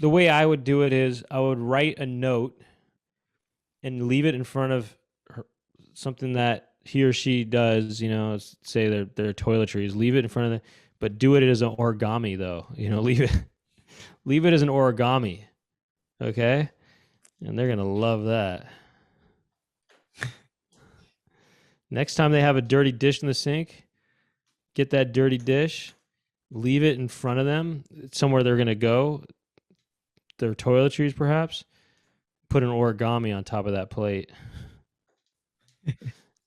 The way I would do it is I would write a note and leave it in front of her, something that he or she does, you know, say their toiletries, leave it in front of them, but do it as an origami though, you know, leave it as an origami. Okay. And they're going to love that. Next time they have a dirty dish in the sink, get that dirty dish, leave it in front of them, somewhere they're going to go, their toiletries perhaps, put an origami on top of that plate.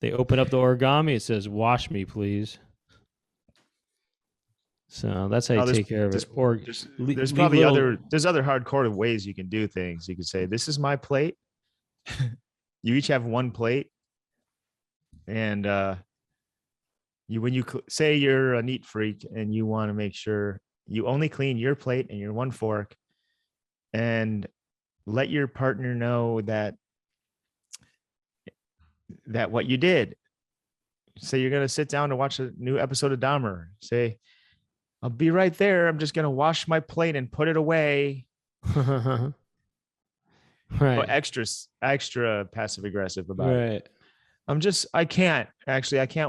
They open up the origami, it says, "Wash me, please." So that's how you take care of it. Or there's probably other hardcore ways you can do things. You could say, "This is my plate." You each have one plate, and when you say you're a neat freak and you want to make sure you only clean your plate and your one fork, and let your partner know that what you did. Say you're gonna sit down to watch a new episode of Dahmer. Say, "I'll be right there. I'm just gonna wash my plate and put it away." Right. But extra passive aggressive about it. I can't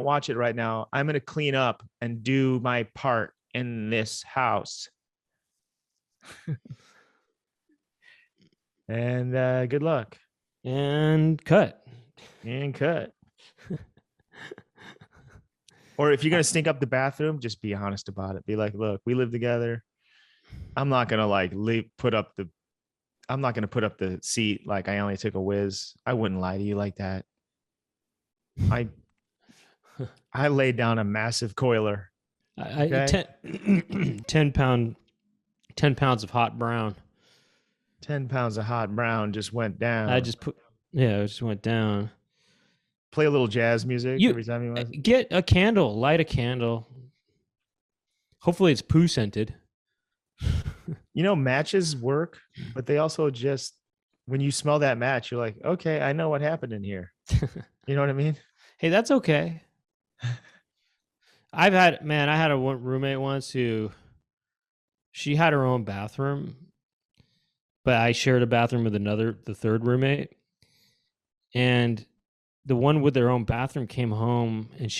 watch it right now. I'm gonna clean up and do my part in this house. And good luck. And cut. Or if you're gonna stink up the bathroom, just be honest about it. Be like, "Look, we live together. I'm not gonna put up the seat like I only took a whiz. I wouldn't lie to you like that. I laid down a massive coiler. Okay? 10 pounds of hot brown. 10 pounds of hot brown just went down. It just went down. Play a little jazz music every time you want. Get a candle, light a candle. Hopefully it's poo scented. You know, matches work, but they also just, when you smell that match, you're like, okay, I know what happened in here. You know what I mean? Hey, that's okay. I had a roommate once who, she had her own bathroom, but I shared a bathroom with the third roommate. And the one with their own bathroom came home and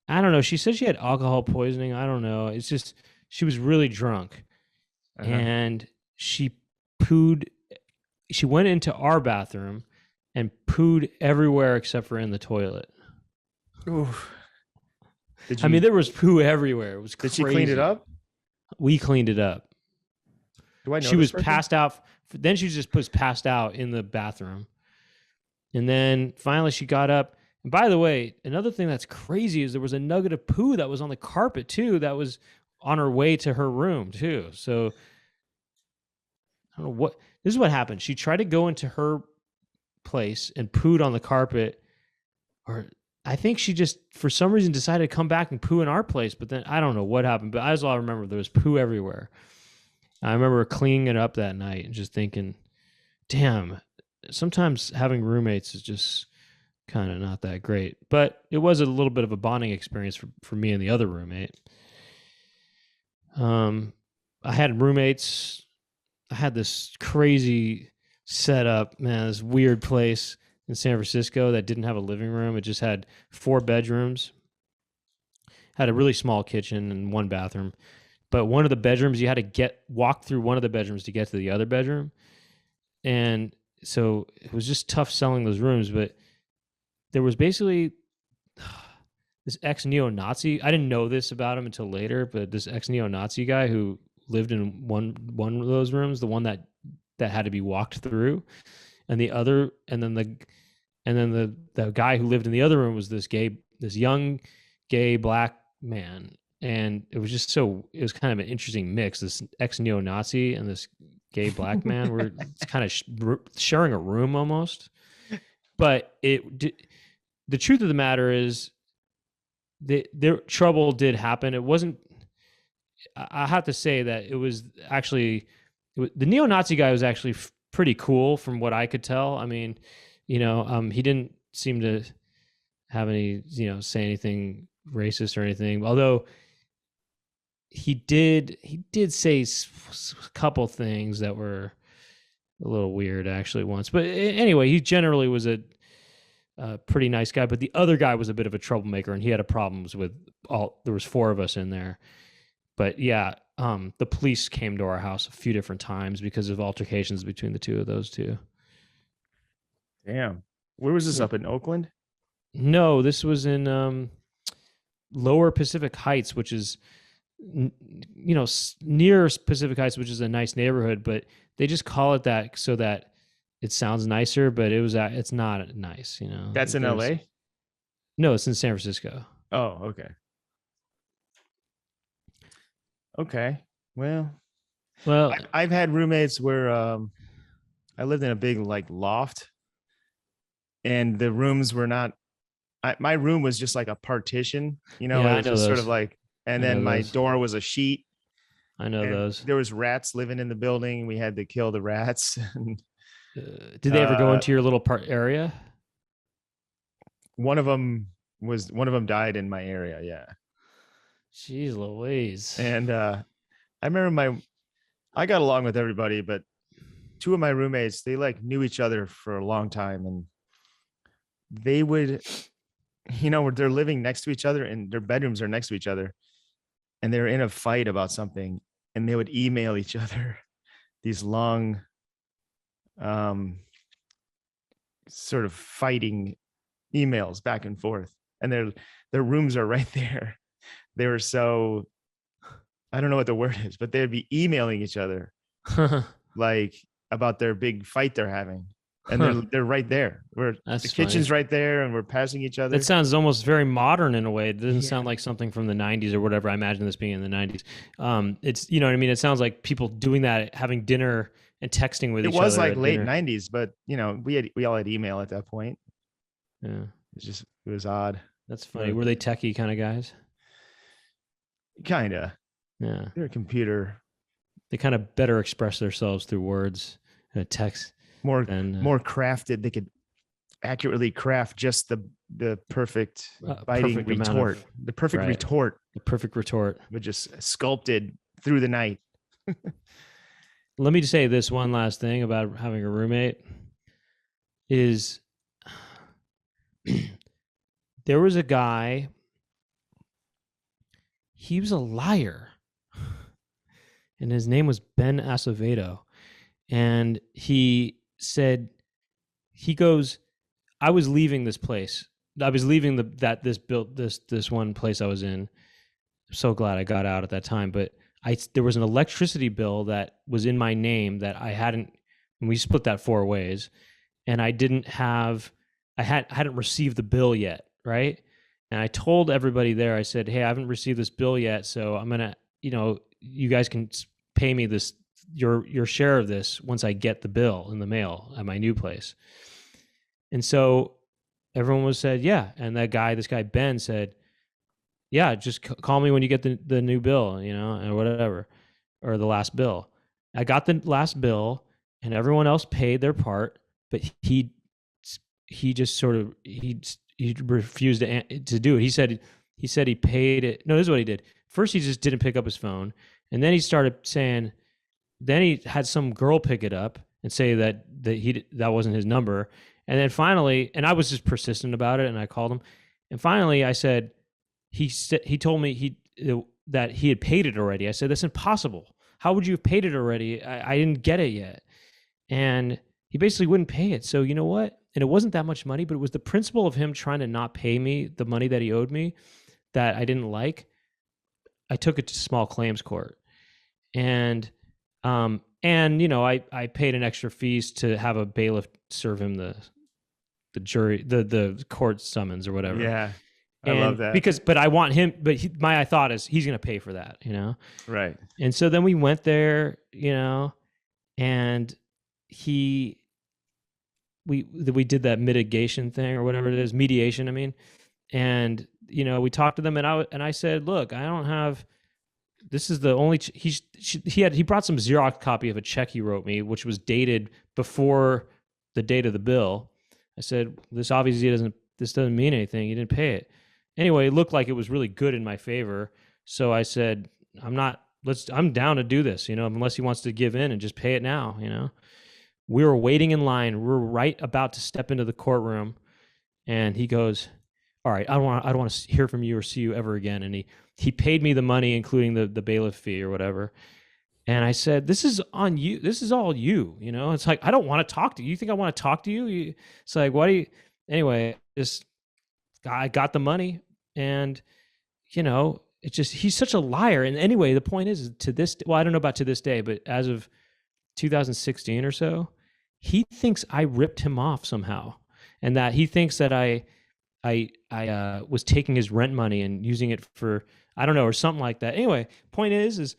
I don't know, she said she had alcohol poisoning. I don't know. It's just, she was really drunk. Uh-huh. And she went into our bathroom and pooed everywhere except for in the toilet. Oof. There was poo everywhere. It was crazy. Did she clean it up? We cleaned it up. Do I know she was passed out. Then she just was passed out in the bathroom. And then finally she got up. And by the way, another thing that's crazy is there was a nugget of poo that was on the carpet too, that was on her way to her room too. So I don't know this is what happened. She tried to go into her place and pooed on the carpet, or I think she just, for some reason, decided to come back and poo in our place. But then I don't know what happened, but that's all I remember. There was poo everywhere. I remember cleaning it up that night and just thinking, damn, sometimes having roommates is just kind of not that great. But it was a little bit of a bonding experience for me and the other roommate. I had roommates. I had this crazy setup, man, this weird place in San Francisco that didn't have a living room. It just had 4 bedrooms, had a really small kitchen and 1 bathroom. But one of the bedrooms, you had to walk through one of the bedrooms to get to the other bedroom. And so it was just tough selling those rooms. But there was basically, this ex neo-Nazi. I didn't know this about him until later, but this ex neo-Nazi guy who lived in one of those rooms, the one that had to be walked through, and the guy who lived in the other room was this young gay black man, and it was kind of an interesting mix. This ex neo-Nazi and this gay black man were kind of sharing a room almost. But the truth of the matter is, their trouble did happen. It wasn't. I have to say that it was actually the neo-Nazi guy was actually pretty cool from what I could tell. I mean, he didn't seem to have any, say anything racist or anything. Although he did say a couple things that were a little weird actually once. But anyway, he generally was a pretty nice guy. But the other guy was a bit of a troublemaker, and he had problems with there was 4 of us in there. But yeah, the police came to our house a few different times because of altercations between the two of those two. Damn. Where was this, up in Oakland? No, this was in Lower Pacific Heights, which is, near Pacific Heights, which is a nice neighborhood, but they just call it that so that it sounds nicer, but it's not nice, That's in LA? No, it's in San Francisco. Oh, okay. Okay. Well, I've had roommates where I lived in a big loft, and the rooms were not. My room was just like a partition, Yeah, it I was know just sort those. of and I then know my those. door was a sheet. I know And those. there was rats living in the building. We had to kill the rats. Did they ever go into your little area? One of them died in my area. Yeah. Jeez Louise. And I remember I got along with everybody, but 2 of my roommates, they knew each other for a long time, and they would, they're living next to each other and their bedrooms are next to each other, and they're in a fight about something, and they would email each other these long sort of fighting emails back and forth, and their rooms are right there. They were so, I don't know what the word is, but they'd be emailing each other about their big fight they're having, and they're right there. That's the kitchen's funny. right there, and we're passing each other. It sounds almost very modern in a way. It doesn't sound like something from the 90s or whatever. I imagine this being in the 90s. It's, what I mean? It sounds like people doing that, having dinner and texting with each other. It was like at late dinner. 90s, but we all had email at that point. Yeah, It was odd. that's funny. Were they techie kind of guys? Kinda. Yeah, They're a computer. they kind of better express themselves through words, text. More More crafted. They could accurately craft just the perfect biting perfect amount retort. of- The perfect right. retort, The perfect retort. but just sculpted through the night. Let me just say this one last thing about having a roommate is there was a guy, he was a liar, and his name was Ben Acevedo, and he said, he goes, I was leaving this place. I was leaving this one place I was in. I'm so glad I got out at that time, but there was an electricity bill that was in my name that I hadn't, and we split that 4 ways, and I hadn't received the bill yet, right? And I told everybody there, I said, hey, I haven't received this bill yet, so I'm gonna, you guys can pay me your share of this once I get the bill in the mail at my new place. And so everyone said, yeah. And this guy, Ben, said, yeah, just call me when you get the new bill, or whatever, or the last bill. I got the last bill, and everyone else paid their part, but he just sort of, he refused to do it. He said he paid it. No, this is what he did. First, he just didn't pick up his phone, and then he started saying, then he had some girl pick it up and say that wasn't his number. And then finally, and I was just persistent about it, and I called him. And finally, I said, he told me that he had paid it already. I said, that's impossible. How would you have paid it already? I didn't get it yet. And he basically wouldn't pay it. So you know what? and it wasn't that much money, but it was the principle of him trying to not pay me the money that he owed me that I didn't like. I took it to small claims court, and I paid an extra fees to have a bailiff serve him the jury, the court summons or whatever. Yeah. I love that. But I want him, but my thought is he's going to pay for that, Right. And so then we went there, and we did that mitigation thing or whatever it is, mediation, I mean. And, we talked to them, and I said, look, I don't have, this is the only, he brought some Xerox copy of a check he wrote me, which was dated before the date of the bill. I said, this obviously doesn't mean anything. You didn't pay it. Anyway, it looked like it was really good in my favor. So I said, I'm down to do this, unless he wants to give in and just pay it now, We were waiting in line. We were right about to step into the courtroom, and he goes, all right, I don't want to hear from you or see you ever again. And he paid me the money, including the bailiff fee or whatever. And I said, this is on you. This is all you, It's like, I don't want to talk to you. You think I want to talk to you? It's like, why do you? Anyway, I got the money, and, it just, he's such a liar. And anyway, the point is I don't know about to this day, but as of 2016 or so, he thinks I ripped him off somehow, and that he thinks that I was taking his rent money and using it for, I don't know, or something like that. Anyway, point is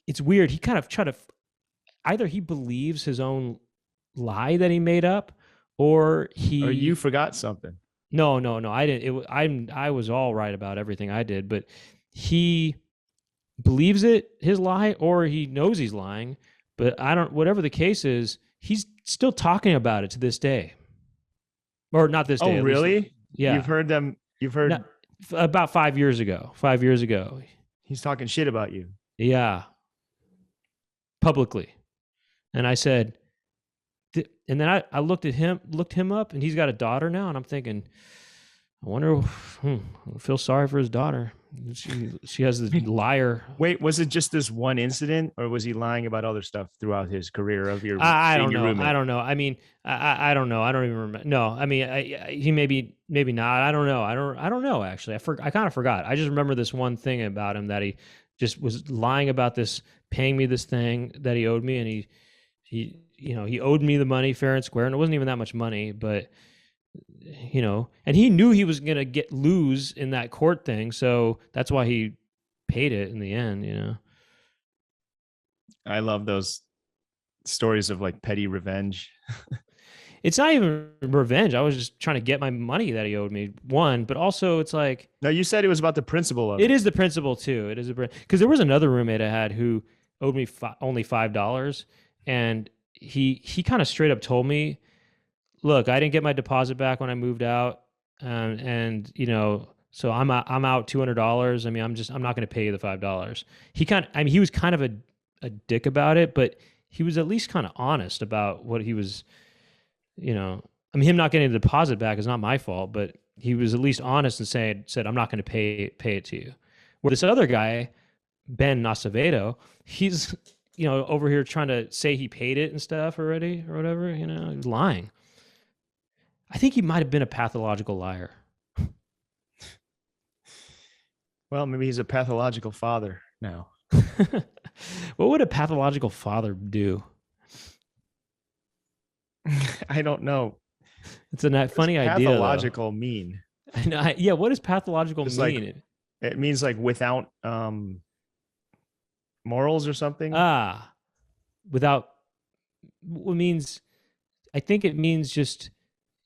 it's weird. He kind of tried to, either he believes his own lie that he made up, or you forgot something. No, I didn't. I was all right about everything I did, but he believes his lie, or he knows he's lying. But whatever the case is, he's still talking about it to this day. Or not this day. Oh, really? Yeah. You've heard No, about 5 years ago. 5 years ago. He's talking shit about you. Yeah. Publicly. And I said, and then I looked him up, and he's got a daughter now, and I'm thinking, I wonder, I feel sorry for his daughter. She has the liar. Wait, was it just this one incident, or was he lying about other stuff throughout his career of your? I don't know. Roommate? I don't know. I mean, I don't know. I don't even remember. No, I mean, he maybe not. I don't know. I don't know. Actually, I kind of forgot. I just remember this one thing about him, that he just was lying about this, paying me this thing that he owed me, and he owed me the money fair and square, and it wasn't even that much money, but. And he knew he was going to lose in that court thing. So that's why he paid it in the end, I love those stories of like petty revenge. It's not even revenge. I was just trying to get my money that he owed me, one, but also it's like. No, you said it was about the principle of it. It is the principle too. It is because there was another roommate I had who owed me only $5, and he kind of straight up told me, look, I didn't get my deposit back when I moved out, and so I'm out $200. I mean, I'm not going to pay you the $5. He was kind of a dick about it, but he was at least kind of honest about what he was, I mean, him not getting the deposit back is not my fault, but he was at least honest and said I'm not going to pay it to you. Where this other guy, Ben Acevedo, he's over here trying to say he paid it and stuff already or whatever, he's lying. I think he might have been a pathological liar. Well, maybe he's a pathological father now. What would a pathological father do? I don't know. It's a funny idea. Pathological mean? I know, yeah, what does pathological It's mean? like, it means like without morals or something. Without. It means. I think it means just.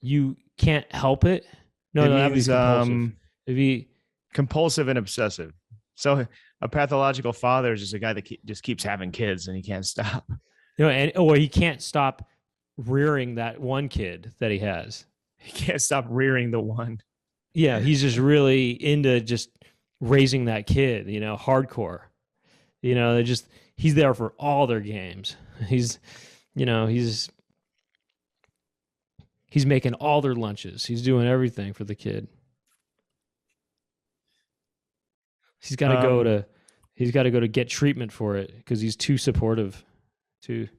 You can't help it. No, that means compulsive. It'd be compulsive and obsessive. So a pathological father is just a guy that just keeps having kids and he can't stop. Or he can't stop rearing that one kid that he has. He can't stop rearing the one. Yeah, he's just really into just raising that kid. Hardcore. He's there for all their games. He's making all their lunches. He's doing everything for the kid. He's got to go to get treatment for it because he's too supportive. Too.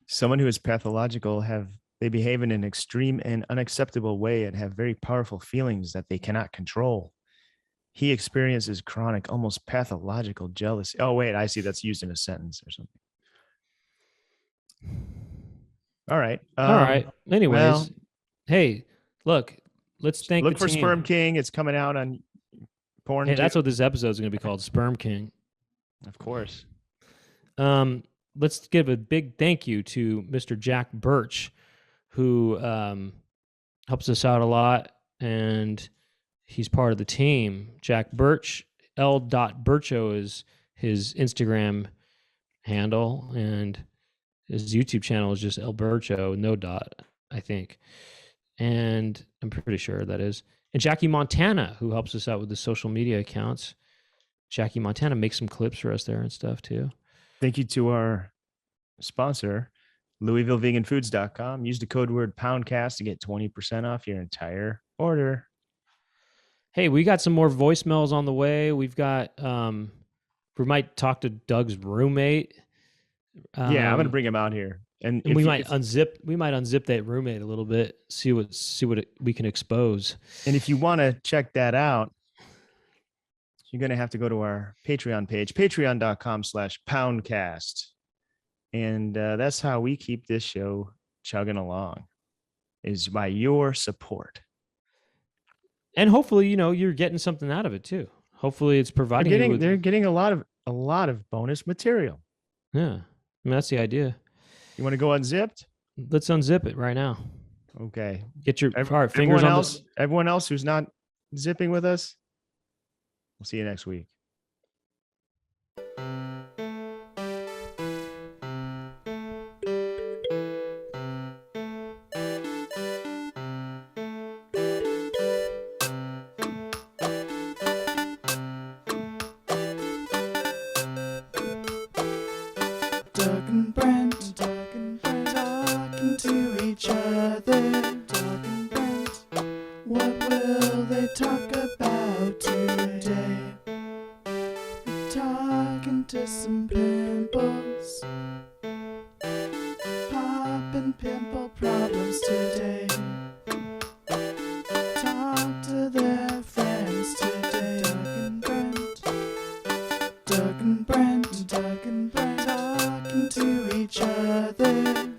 Someone who is pathological They behave in an extreme and unacceptable way and have very powerful feelings that they cannot control. He experiences chronic, almost pathological jealousy. Oh, wait, I see. That's used in a sentence or something. All right. All right. Anyways, well, hey, look, let's thank look the for team. Sperm King. It's coming out on porn. Hey, that's too. what this episode is going to be called, Sperm King. Of course. Let's give a big thank you to Mr. Jack Birch, who helps us out a lot, and he's part of the team. Jack Birch, L.Bircho is his Instagram handle, and his YouTube channel is just El Bircho, no dot, I think. And I'm pretty sure that is. And Jackie Montana, who helps us out with the social media accounts. Jackie Montana makes some clips for us there and stuff too. Thank you to our sponsor, LouisvilleVeganFoods.com. Use the code word Poundcast to get 20% off your entire order. Hey, we got some more voicemails on the way. We've got we might talk to Doug's roommate. Yeah, I'm gonna bring him out here, and we might unzip that roommate a little bit, see what we can expose. And if you want to check that out, you're gonna have to go to our Patreon page, patreon.com/poundcast, and that's how we keep this show chugging along, is by your support. And hopefully, you're getting something out of it too. Hopefully, it's providing They're getting a lot of bonus material. Yeah. I mean, that's the idea. You want to go unzipped? Let's unzip it right now. Okay. Get your fingers everyone on else. Everyone else who's not zipping with us, we'll see you next week. Doug and Brent, talking to each other. Doug and Brent, what will they talk about today? They're talking to some pimples, popping pimple problems today. Talk to their friends today. Doug and Brent, Doug and Brent, Doug and Brent, talking to each other.